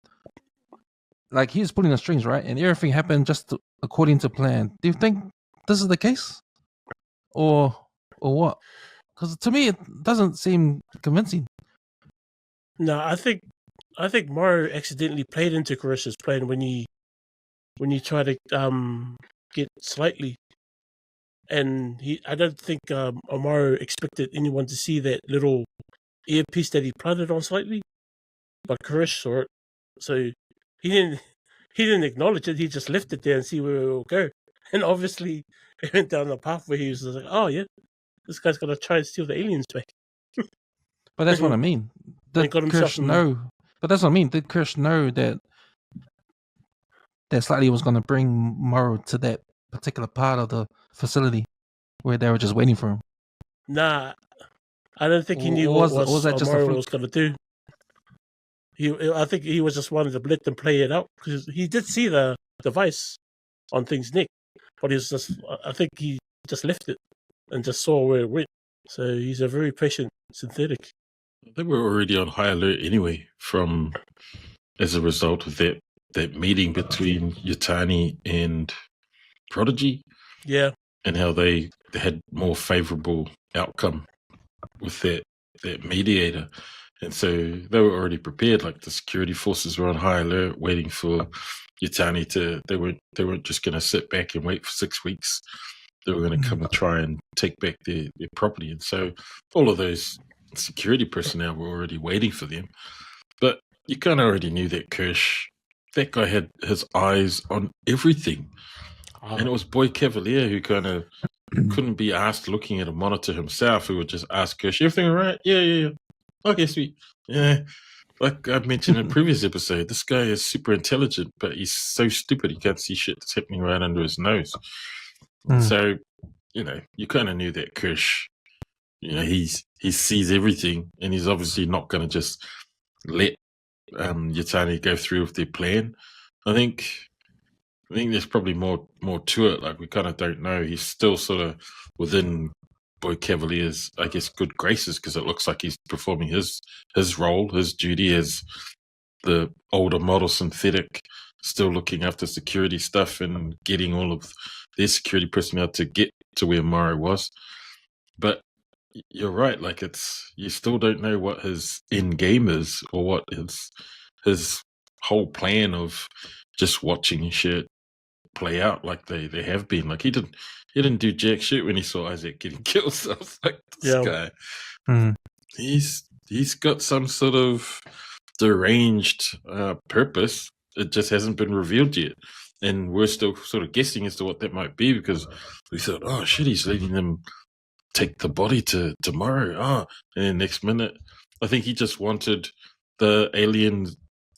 like he was pulling the strings, right? And everything happened just according to plan. Do you think this is the case? Or what? Because to me, it doesn't seem convincing. No, I think Mario accidentally played into Carissa's plan when he tried to get slightly, and I don't think Mario expected anyone to see that little earpiece that he planted on slightly, but Carish saw it, so he didn't acknowledge it. He just left it there and see where it will go, and obviously it went down the path where he was like, oh yeah, this guy's gonna try and steal the aliens back. But that's what I mean. Did Kirsch know? But that's what I mean. Did Kirsch know that Slightly was going to bring Morrow to that particular part of the facility where they were just waiting for him? Nah, I don't think he knew what Morrow was going to do. I think he was just wanted to let them play it out because he did see the device on Thing's neck, but I think he just left it and just saw where it went. So he's a very patient synthetic. They were already on high alert anyway, as a result of that meeting between Yutani and Prodigy. Yeah, and how they had more favorable outcome with that mediator, and so they were already prepared. Like the security forces were on high alert, waiting for Yutani to. They weren't just going to sit back and wait for 6 weeks. They were going to come and try and take back their property, and so all of those security personnel were already waiting for them. But you kind of already knew that Kirsch, that guy had his eyes on everything. And it was Boy Cavalier who kind of couldn't be asked looking at a monitor himself, who would just ask Kirsch, everything all right? Yeah. Okay, sweet. Yeah. Like I mentioned in a previous episode, this guy is super intelligent, but he's so stupid he can't see shit that's happening right under his nose. So, you kind of knew that Kirsch, he sees everything, and he's obviously not going to just let Yutani go through with their plan. I think there's probably more to it. Like we kind of don't know. He's still sort of within Boy Cavalier's, I guess, good graces, because it looks like he's performing his role, his duty as the older model synthetic, still looking after security stuff and getting all of their security personnel to get to where Morrow was. But you're right. Like you still don't know what his end game is, or what his whole plan of just watching shit play out like they have been. Like he didn't do jack shit when he saw Isaac getting killed. So I was like, this guy, he's got some sort of deranged purpose. It just hasn't been revealed yet, and we're still sort of guessing as to what that might be, because we thought, oh shit, he's leading them take the body to Morrow. And then next minute, I think he just wanted the alien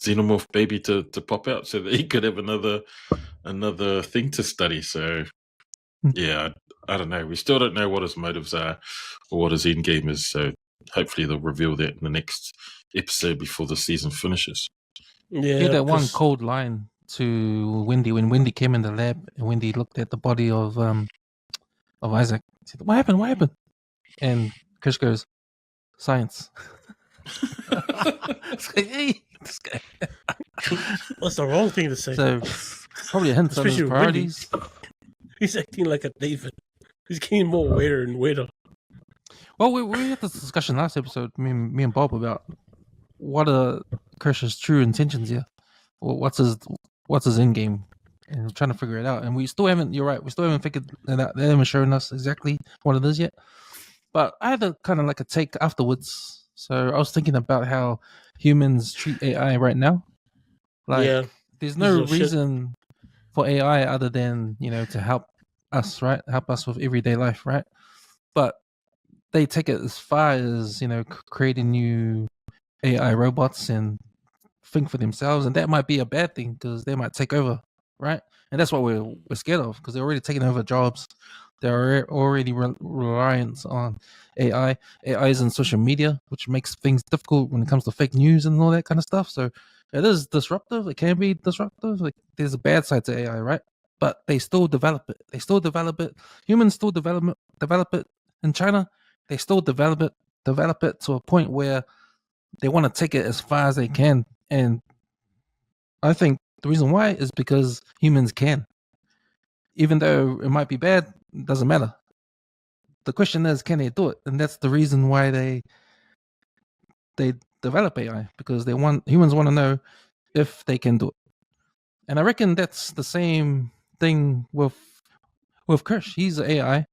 Xenomorph baby to pop out so that he could have another thing to study. So yeah, I don't know. We still don't know what his motives are or what his end game is. So hopefully they'll reveal that in the next episode before the season finishes. Yeah, he had that one cold line to Wendy when Wendy came in the lab and Wendy looked at the body of Isaac. He said, What happened? And Chris goes, science. It's like, hey, this guy. That's the wrong thing to say. So probably a hint on his priorities. He's acting like a David. He's getting more weirder and weirder. Well, we had this discussion last episode, me and Bob, about what are Kirsch's true intentions here. What's his end game? And we're trying to figure it out. And we still haven't, you're right, we still haven't figured it out. They haven't shown us exactly what it is yet. But I had a kind of like a take afterwards. So I was thinking about how humans treat AI right now. Like, Yeah. there's This is no all shit. reason for AI other than, to help us, right? Help us with everyday life, right? But they take it as far as, creating new AI robots and think for themselves. And that might be a bad thing because they might take over, right? And that's what we're scared of because they're already taking over jobs. They're already reliant on AI. AI is in social media, which makes things difficult when it comes to fake news and all that kind of stuff. So it is disruptive. It can be disruptive. Like, there's a bad side to AI, right? But they still develop it. They still develop it. Humans still develop it in China. They still develop it to a point where they want to take it as far as they can. And I think the reason why is because humans can. Even though it might be bad, it doesn't matter. The question is, can they do it? And that's the reason why they develop AI, because humans want to know if they can do it. And I reckon that's the same thing with Kirsch. He's an AI.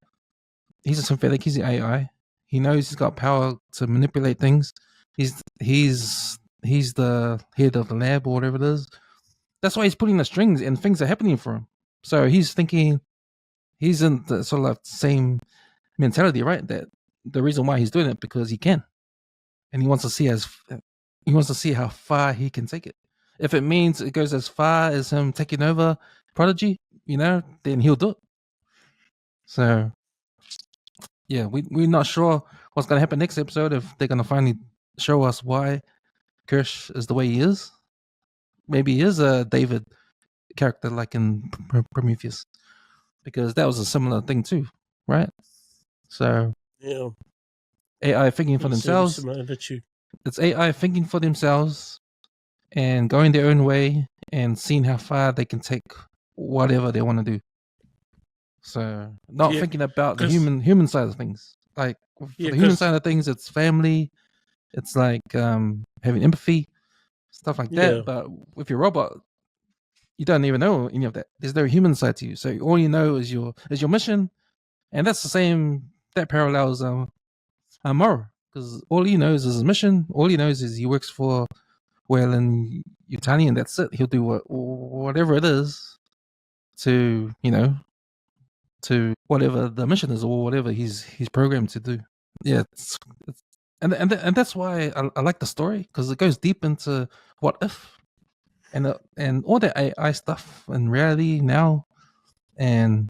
He's a synthetic. He's an AI. He knows he's got power to manipulate things. He's the head of the lab or whatever it is. That's why he's pulling the strings and things are happening for him. So he's thinking, he's in the sort of like same mentality, right? That the reason why he's doing it because he can, and he wants to see how far he can take it. If it means it goes as far as him taking over Prodigy, then he'll do it. So yeah, we're not sure what's going to happen next episode, if they're going to finally show us why Kirsch is the way he is. Maybe he is a David character like in Prometheus, because that was a similar thing too, right? So Yeah. AI thinking for It's themselves. similar attitude. It's AI thinking for themselves and going their own way and seeing how far they can take whatever they want to do. So not Yeah, thinking about the 'cause- human side of things. Like for Yeah, the human 'cause- side of things, it's family. It's like having empathy, stuff like Yeah. that. But with your robot, you don't even know any of that. There's no human side to you. So all you know is your mission, and that's the same. That parallels Moro, because all he knows is his mission. All he knows is he works for Whalen Yutani, and that's it. He'll do whatever it is to to whatever the mission is or whatever he's programmed to do. Yeah, and that's why I like the story, because it goes deep into what if and all the AI stuff in reality now, and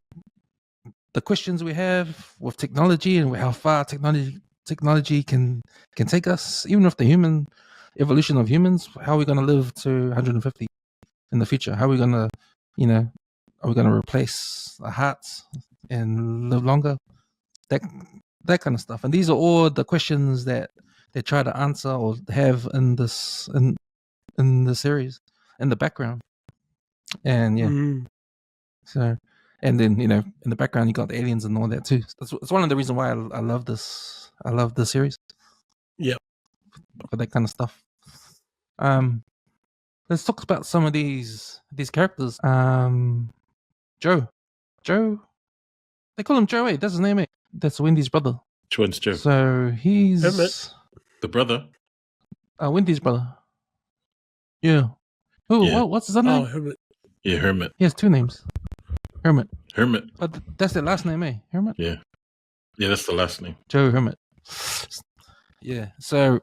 the questions we have with technology and how far technology can take us, even with the human evolution of humans. How are we going to live to 150 in the future? How are we going to, are we going to replace our hearts and live longer? That kind of stuff. And these are all the questions that they try to answer or have in this in the series, in the background. And yeah, so, and then in the background you got the aliens and all that too. It's one of the reasons why I love this. I love this series. Yeah, for that kind of stuff. Let's talk about some of these characters. Joe, they call him Joe. That's his name. That's Wendy's brother. Which one's Joe? So he's Hermit. The brother? Wendy's brother. Yeah. Who? Yeah. What's his other name? Hermit. Yeah, Hermit. He has two names. Hermit. But That's their last name, eh? Hermit? Yeah. Yeah, that's the last name. Joe Hermit. Yeah. So,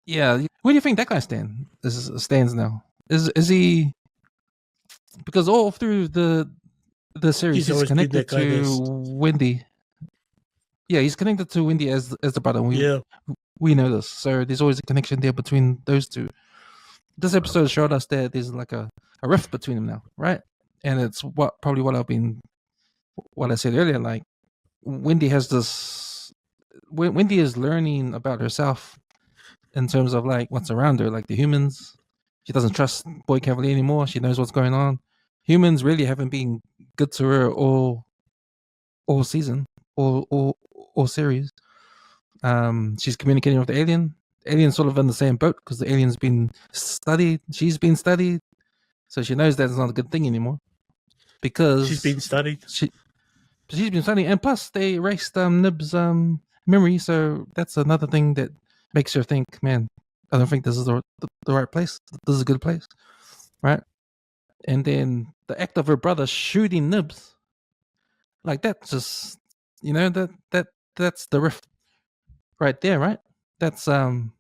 yeah. Where do you think that guy stands now? Is he? Because all through the series, he's connected to Wendy. Yeah, he's connected to Wendy as the brother. We know this. So there's always a connection there between those two. This episode showed us that there's like a rift between them now, right? And it's probably what I said earlier. Like Wendy has this. Wendy is learning about herself in terms of like what's around her, like the humans. She doesn't trust Boy Cavalier anymore. She knows what's going on. Humans really haven't been good to her all season, all series. She's communicating with the alien. The alien's sort of in the same boat because the alien's been studied. She's been studied, so she knows that's not a good thing anymore. Because she's been studied. she's been studying, and plus they erased Nib's memory, so that's another thing that makes her think, man, I don't think this is the right place. This is a good place, right? And then the act of her brother shooting Nibs, like that, just that's the rift right there, right? That's and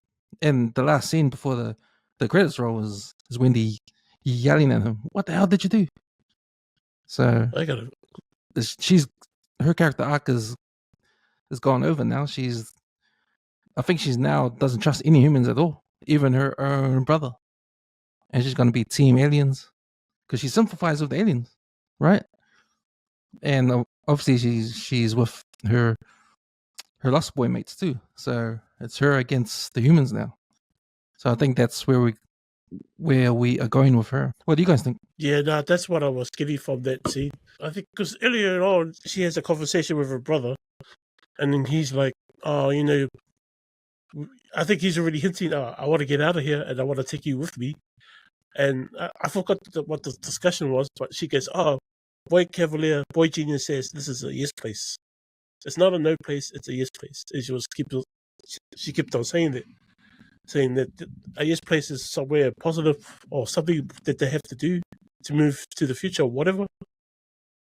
the last scene before the credits roll is Wendy yelling at him, "What the hell did you do?" So I got it. her character arc is gone over now. I think she's now doesn't trust any humans at all, even her own brother, and she's going to be Team Aliens because she sympathizes with the aliens, right? And obviously she's with her Lost Boy mates too. So it's her against the humans now. So I think that's where we are going with her. What do you guys think? Yeah, no, that's what I was getting from that scene. I think because earlier on she has a conversation with her brother, and then he's like, "Oh, I think he's already hinting, I want to get out of here and I want to take you with me." And I forgot what the discussion was, but she goes, "Oh, Boy Genius says this is a yes place. It's not a no place, it's a yes place." And she kept on saying that a yes place is somewhere positive or something that they have to do to move to the future or whatever.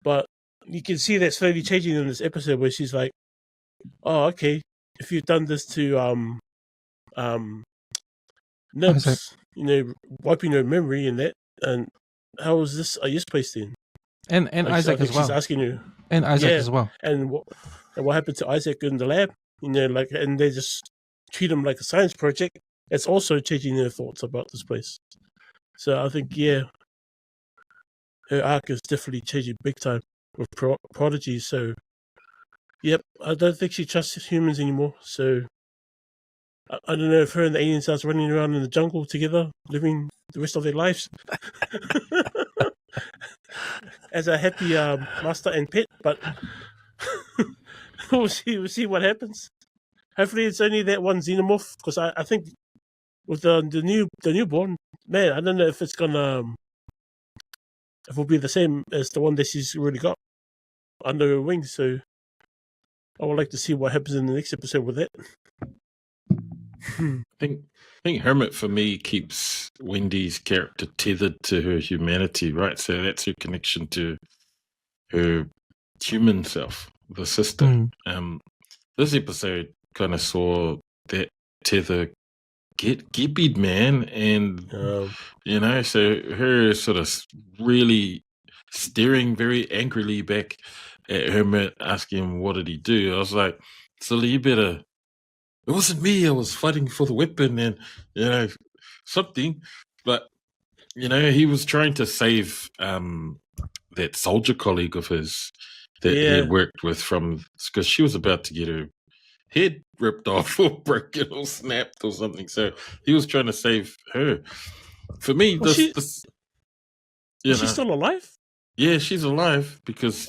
But you can see that slowly changing in this episode where she's like, "Oh, okay, if you've done this to Nibs, wiping her memory and that, and how is this a yes place then?" And Like, Isaac as well. She's asking you, And Isaac yeah, as well. and what happened to Isaac in the lab? And they just treat him like a science project. It's also changing their thoughts about this place. So I think, yeah, her arc is definitely changing big time with Prodigy. So, yep, I don't think she trusts humans anymore. So, I don't know if her and the aliens are running around in the jungle together, living the rest of their lives as a happy master and pet. But we'll see what happens. Hopefully, it's only that one Xenomorph, because I think with the newborn, man, I don't know if it's gonna if it'll be the same as the one that she's already got under her wing. So I would like to see what happens in the next episode with that. I think Hermit for me keeps Wendy's character tethered to her humanity, right? So that's her connection to her human self, the sister. This episode kind of saw that tether get gibbied, man, and so her sort of really staring very angrily back at Hermit, asking him what did he do. I was like, Sully, you better. It wasn't me. I was fighting for the weapon and, something. But, he was trying to save that soldier colleague of his that he had worked with because she was about to get her head ripped off or broken or snapped or something. So he was trying to save her. For me, is she still alive? Yeah, she's alive because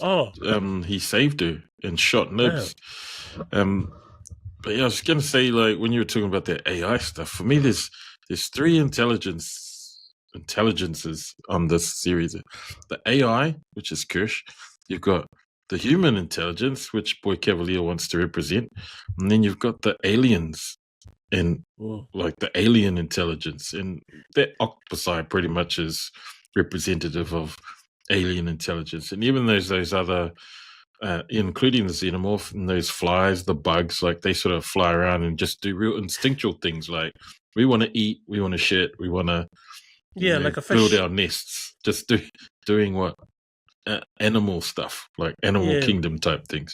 he saved her and shot Nibs. But yeah, I was going to say, like, when you were talking about that AI stuff, for me, there's three intelligences on this series. The AI, which is Kirsch. You've got the human intelligence, which Boy Cavalier wants to represent. And then you've got the aliens and, like, the alien intelligence. And that Octopusi pretty much is representative of alien intelligence. And even those other... including the Xenomorph and those flies, the bugs, like they sort of fly around and just do real instinctual things like we want to eat, we want to shit, we want to like a fish. Build our nests, just doing what animal stuff, like animal kingdom type things.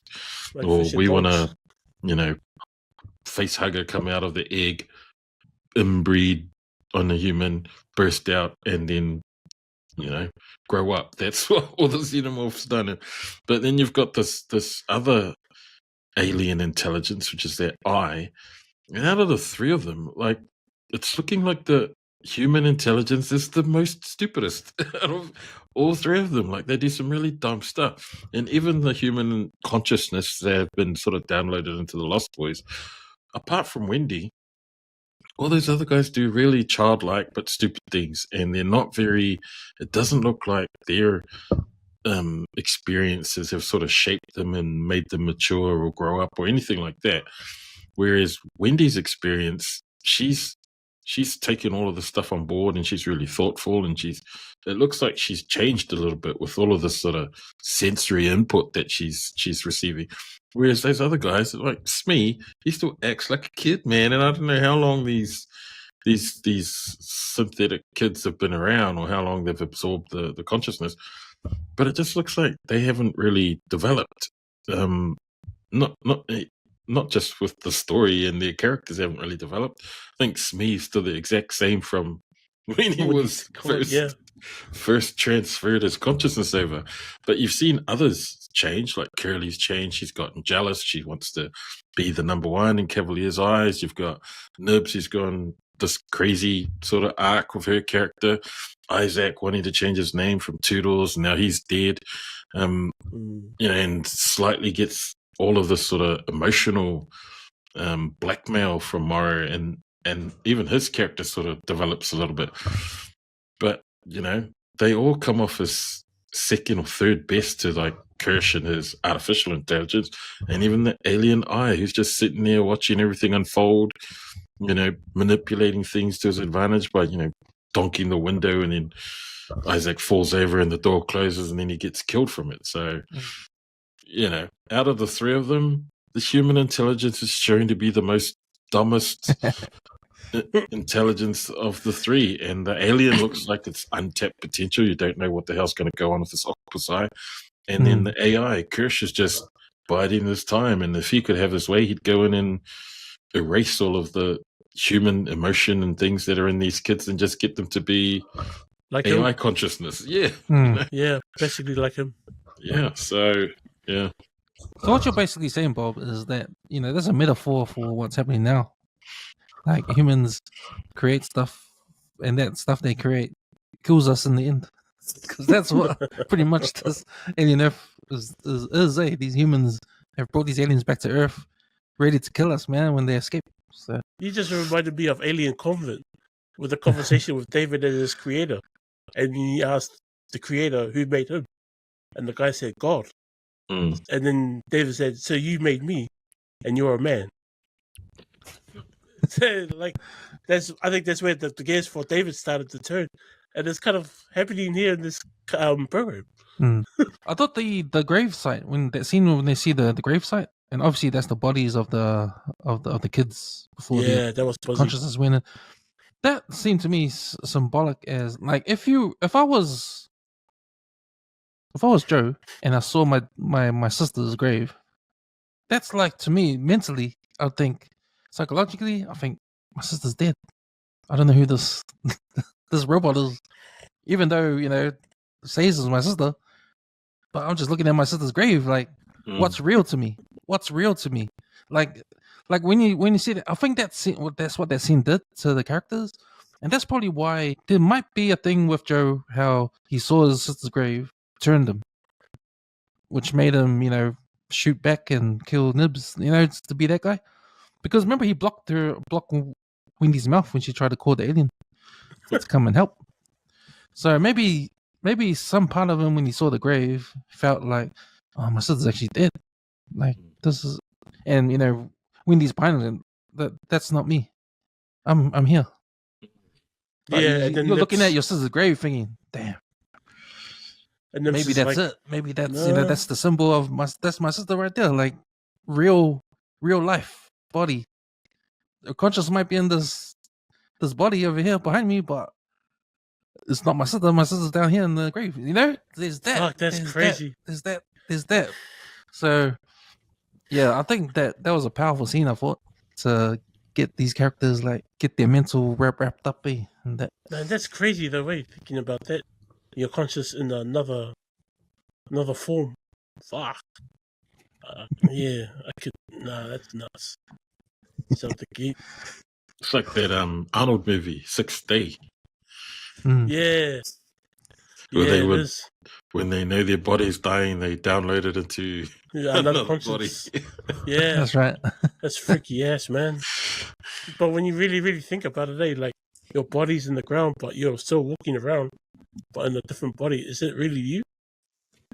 Like or we want to, face hugger come out of the egg, inbreed on a human, burst out, and then grow up. That's what all the Xenomorphs done. But then you've got this other alien intelligence, which is their eye. And out of the three of them, like, it's looking like the human intelligence is the most stupidest out of all three of them. Like, they do some really dumb stuff. And even the human consciousness that have been sort of downloaded into the Lost Boys, apart from Wendy, all those other guys do really childlike but stupid things, and they're not very. It doesn't look like they're experiences have sort of shaped them and made them mature or grow up or anything like that. Whereas Wendy's experience, she's taken all of the stuff on board and she's really thoughtful, and it looks like she's changed a little bit with all of this sort of sensory input that she's receiving. Whereas those other guys, like Smee, he still acts like a kid, man. And I don't know how long these synthetic kids have been around or how long they've absorbed the consciousness, but it just looks like they haven't really developed. Not just with the story, and their characters haven't really developed. I think Smee's still the exact same from when he was first transferred his consciousness over. But you've seen others change, like Curly's changed. She's gotten jealous. She wants to be the number one in Cavalier's eyes. You've got Nibs, who's gone this crazy sort of arc with her character. Isaac wanting to change his name from Toodles, now he's dead. And slightly gets all of this sort of emotional blackmail from Morrow, and even his character sort of develops a little bit. But, they all come off as second or third best to like Kirsch and his artificial intelligence, and even the alien eye who's just sitting there watching everything unfold, manipulating things to his advantage by, donking the window, and then Isaac falls over and the door closes and then he gets killed from it. So, out of the three of them, the human intelligence is shown to be the most dumbest intelligence of the three. And the alien looks like it's untapped potential. You don't know what the hell's going to go on with this octopus eye. And then the AI, Kirsch, is just biding his time. And if he could have his way, he'd go in and erase all of the human emotion and things that are in these kids and just get them to be like AI consciousness. Yeah. Yeah, basically like him. Yeah, so, yeah. So what you're basically saying, Bob, is that, there's a metaphor for what's happening now. Like, humans create stuff, and that stuff they create kills us in the end. Because that's what pretty much this alien Earth is. These humans have brought these aliens back to Earth, ready to kill us, man, when they escape. So. You just reminded me of Alien Convent, with a conversation with David and his creator. And he asked the creator who made him. And the guy said, God. And then David said, so you made me, and you're a man. I think that's where the gears for David started to turn. And it's kind of happening here in this program. I thought the grave site, when they see the grave site, and obviously that's the bodies of the kids before that was consciousness went in. That seemed to me symbolic as, like, if I was Joe and I saw my sister's grave, that's like, to me, mentally, I think, psychologically, I think my sister's dead. I don't know who this this robot is, even though, says it's my sister, but I'm just looking at my sister's grave like, what's real to me? What's real to me? Like when you see that, I think that's what that scene did to the characters, and that's probably why there might be a thing with Joe, how he saw his sister's grave, turned him, which made him, shoot back and kill Nibs, to be that guy. Because remember, he blocked Wendy's mouth when she tried to call the alien to come and help. So maybe some part of him, when he saw the grave, felt like, oh, my sister's actually dead. Like, this is, and Wendy's behind him. That's not me. I'm here. But you're looking at your sister's grave, thinking, damn. And maybe that's it. Maybe that's that's the symbol of that's my sister right there. Like, real life body. The conscious might be in this body over here behind me, but it's not my sister. My sister's down here in the grave. There's that. Fuck, that's crazy. There's that. So, yeah, I think that was a powerful scene, I thought, to get these characters, like, get their mental wrapped up and that. Man, that's crazy the way thinking about that. You're conscious in another form. Fuck. Yeah, I could. Nah, that's nuts. Something deep. It's like that Arnold movie, Sixth Day. Yeah. Where when they know their body's dying, they download it into another body. Yeah, that's right. That's freaky ass, man. But when you really, really think about it, like, your body's in the ground, but you're still walking around, but in a different body. Is it really you?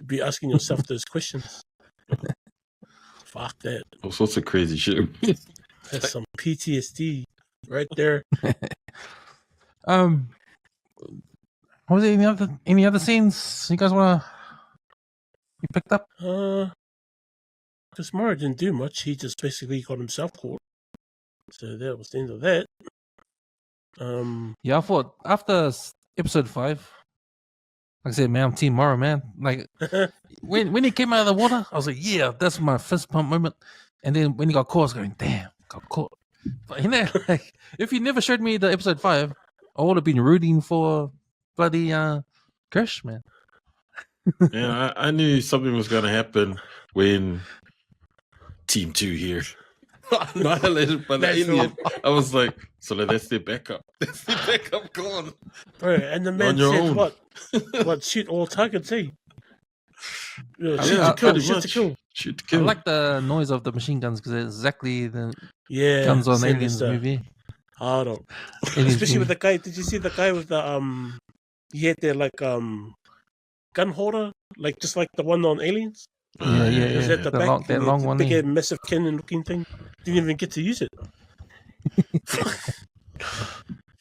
be asking yourself those questions. Fuck that. All sorts of crazy shit. That's some PTSD right there. Was there any other scenes you guys you picked up? Because Mara didn't do much. He just basically got himself caught. So that was the end of that. Yeah, I thought after episode 5, like I said, man, I'm Team Mara, man. Like when he came out of the water, I was like, yeah, that's my fist pump moment. And then when he got caught, I was going, damn, got caught. But you know, like, if you never showed me the episode 5, I would have been rooting for bloody Kirsch, man. Yeah, I knew something was going to happen when Team 2 here annihilated by the alien. I was like, so that's their backup. That's their backup gone. Bro, and the man your said, own. what, shoot all targets, eh? Yeah, Shoot to kill, pretty shoot to much. kill. Shoot to I kill. like the noise of the machine guns because it's exactly the Yeah. guns on same Aliens as the- movie. Hard on. Aliens Especially with movie. the guy, did you see the guy with the, he had their, like, gun holder? Like, just like the one on Aliens? Yeah. Is that the The back? long- that long the one, big, yeah. massive cannon looking thing? Didn't even get to use it.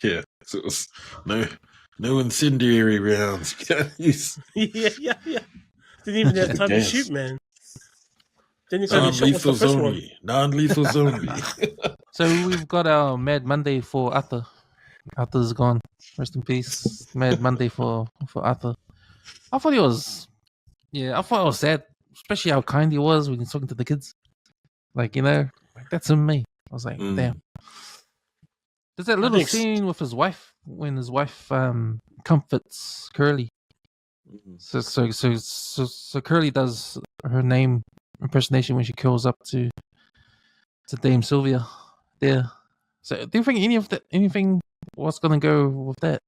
Yeah, so it was no incendiary rounds. You can't use yeah. Didn't even have time to Gas. shoot, man. Then you got shot with the non-lethals first one. only. Non-lethals only. So we've got our Mad Monday for Arthur. Arthur's gone. Rest in peace. Mad Monday for Arthur. I thought it was sad, especially how kind he was when he was talking to the kids. Like, you know, like that's in me. I was like, damn. There's that little think scene with his wife when his wife comforts Curly. So Curly does her name impersonation when she curls up to Dame Sylvia there. So do you think anything what's gonna go with that?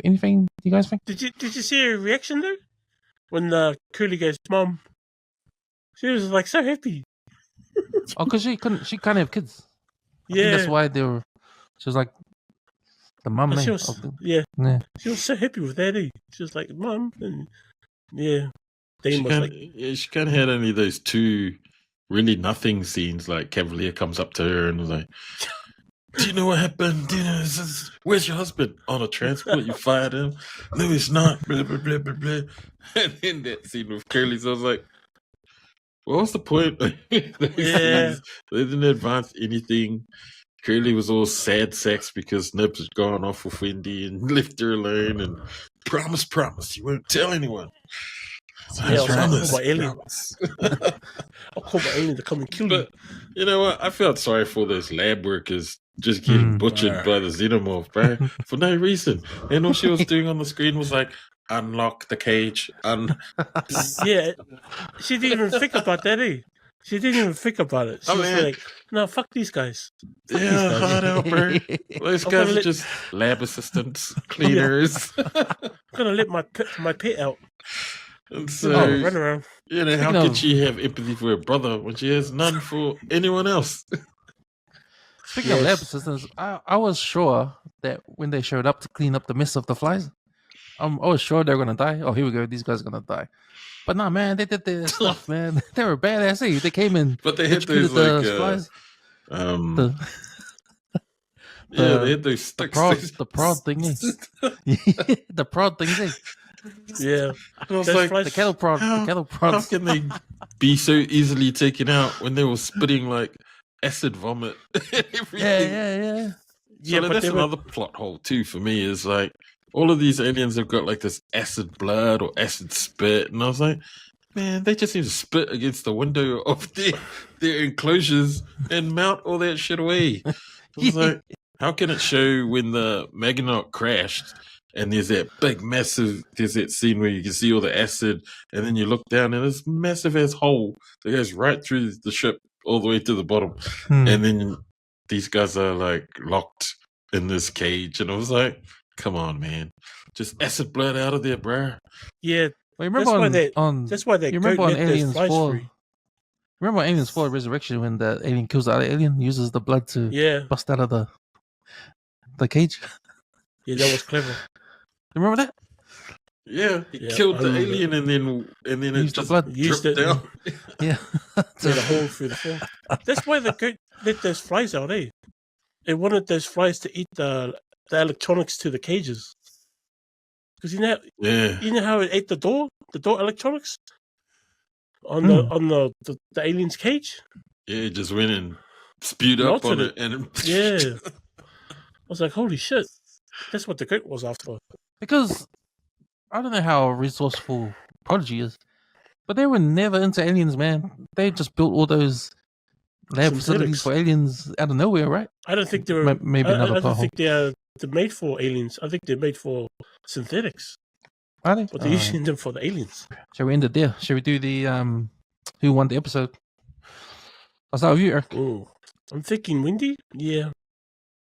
Anything you guys think? Did you see her reaction though? When Curly goes, "Mom," she was like so happy. Oh, because she can't have kids. I think Yeah, that's why she was like the mum. and she eh, was, of the- yeah, yeah. she was so happy with that. She was like, "Mom," and yeah, Dame was like, She kind of had only those two really nothing scenes. Like Cavalier comes up to her and was like, "Do you know what happened? Do you know where's your husband on a transport? You fired him? No, he's not." Blah blah blah blah blah. And then that scene with Curly, so I was like, "What was the point?" Those Yeah. scenes, they didn't advance anything. Curly was all sad sacks because Nibs had gone off with Wendy and left her alone and promise, you won't tell anyone. Yeah, I'll Promise, call my alien. promise. "I'll call my alien to come and kill you." But you know what? I felt sorry for those lab workers just getting butchered by the Xenomorph, bro, for no reason. And all she was doing on the screen was like, unlock the cage. Yeah, she didn't even think about that, eh? She didn't even think about it. She Oh, was man. like, "No, fuck these guys." Yeah, hard out, bro. Those I'm guys gonna are let- just lab assistants, cleaners. I'm gonna let my pet out. And so, Run around. you know, how Speaking could of- she have empathy for her brother when she has none for anyone else? Speaking of lab assistants, I was sure that when they showed up to clean up the mess of the flies, I was sure they were gonna die. Oh, here we go. These guys are gonna die. But no, man, they did their stuff, man. They were badass. Eh? They came in, But they had executed those the flies. yeah, they had those sticks. The prod thingy. The prod thingy. Yeah, And I was Those like, flies- The kettle prod. How- The kettle how prods. can they be so easily taken out when they were spitting like acid vomit and everything? Yeah. So yeah, but that's they were, another plot hole too for me. Is like all of these aliens have got like this acid blood or acid spit, and I was like, man, they just need to spit against the window of their enclosures and mount all that shit away. I was like, how can it show when the Magnaut crashed? And there's that there's that scene where you can see all the acid, and then you look down and this massive ass hole that goes right through the ship all the way to the bottom. And then these guys are like locked in this cage, and I was like, come on, man. Just acid blood out of there, bruh. yeah. Well, you remember That's why they you remember goat on let those Aliens flies 4? free. Remember on Aliens 4 Resurrection when the alien kills the other alien, uses the blood to Yeah, bust out of the cage? yeah, that was clever. You remember that? Yeah, he Yeah, killed I the remember. alien and then it Used the just blood. Used dripped it. down. Yeah. Made a hole through the floor. That's why the goat let those flies out, eh? It wanted those flies to eat the electronics to the cages. Because Yeah, you know how it ate the door electronics on Hmm. the alien's cage? yeah, it just went and spewed up Melted on it. it, and Yeah. I was like, holy shit. That's what the goat was after. Because I don't know how resourceful Prodigy is, but they were never into aliens, man. They just built all those lab facilities Synthetics. for aliens out of nowhere, right? I don't think they were. Maybe another I don't plot hole. think they're made for aliens. I think they're made for synthetics, Are they? but they're using them for the aliens. Shall we end it there? Shall we do the who won the episode? I'll start with you, Eric. Ooh. I'm thinking Windy. Yeah,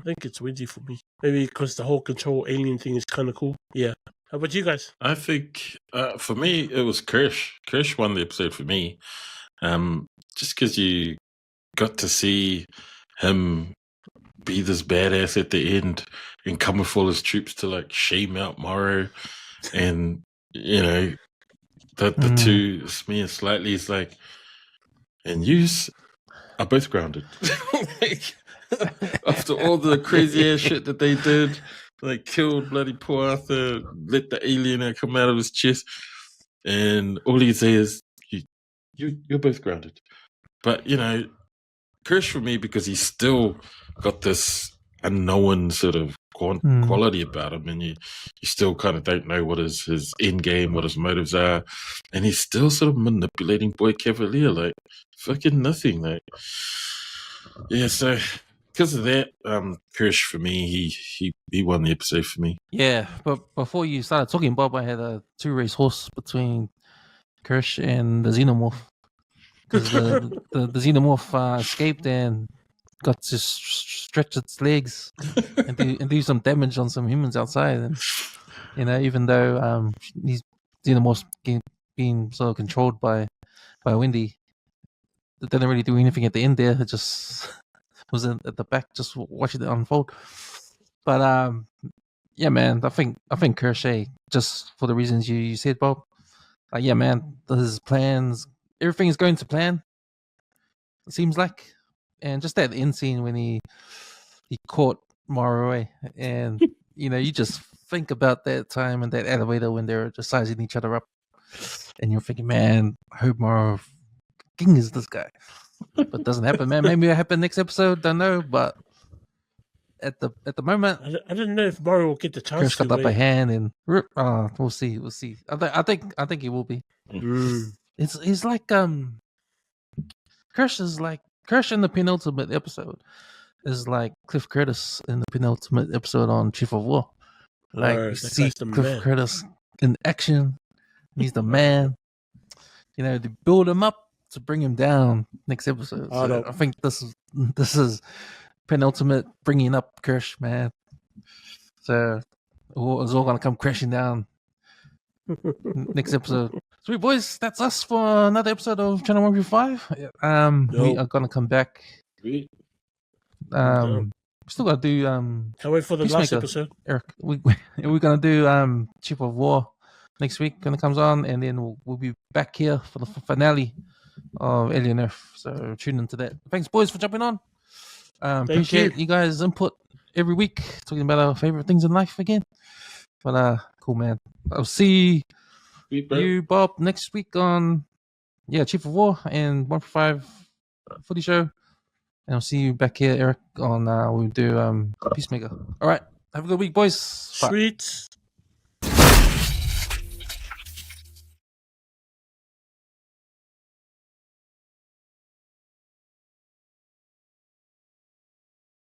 I think it's Windy for me. Maybe because the whole control alien thing is kind of cool. Yeah. How about you guys? I think for me it was Kirsch. Kirsch won the episode for me, just because you got to see him be this badass at the end and come with all his troops to like shame out Morrow, and you know the two, me and Slightly, is like, and yous are both grounded. Like, after all the crazy ass shit that they did, like killed bloody poor Arthur, let the alien come out of his chest, and all he say is, "You're both grounded." But Kirsch for me, because he's still got this unknown sort of quality about him, and you still kind of don't know what is his end game, what his motives are, and he's still sort of manipulating Boy Cavalier like fucking nothing. Like, yeah, so because of that, Kirsch for me, he won the episode for me. Yeah, but before you started talking, Bob, I had a two-race horse between Kirsch and the Xenomorph. Because the Xenomorph escaped and got to stretch its legs and do some damage on some humans outside. And even though these Xenomorphs being sort of controlled by Wendy, it didn't really do anything at the end there. It just was at the back, just watching it unfold. But yeah, man, I think Kershaw, just for the reasons you said, Bob. Yeah, man, his plans, everything is going to plan. It seems like, and just that end scene when he caught Morrow, and you just think about that time in that elevator when they're just sizing each other up, and you're thinking, man, I hope Morrow king is this guy, but it doesn't happen, man. Maybe it'll happen next episode, don't know, but at the moment, I don't know if Morrow will get the chance. Kirsch got the upper hand, and we'll see. I think he will be. It's like Kirsch in the penultimate episode is like Cliff Curtis in the penultimate episode on Chief of War. Like, you see Cliff Curtis in action. He's the man. They build him up to bring him down next episode. So I think this is penultimate bringing up Kirsch, man. So it's all gonna come crashing down next episode. Sweet boys, that's us for another episode of Channel 135. We are gonna come back. We still gotta do can't wait for the last episode. Eric, we're gonna do Chief of War next week when it comes on, and then we'll be back here for the finale of Alien Earth. So tune into that. Thanks, boys, for jumping on. Appreciate you guys' input every week, talking about our favorite things in life again. But cool, man. I'll see you, Bob, next week on Chief of War and 145 Footy Show. And I'll see you back here, Eric, on we'll do Peacemaker. All right. Have a good week, boys. Sweet. Bye.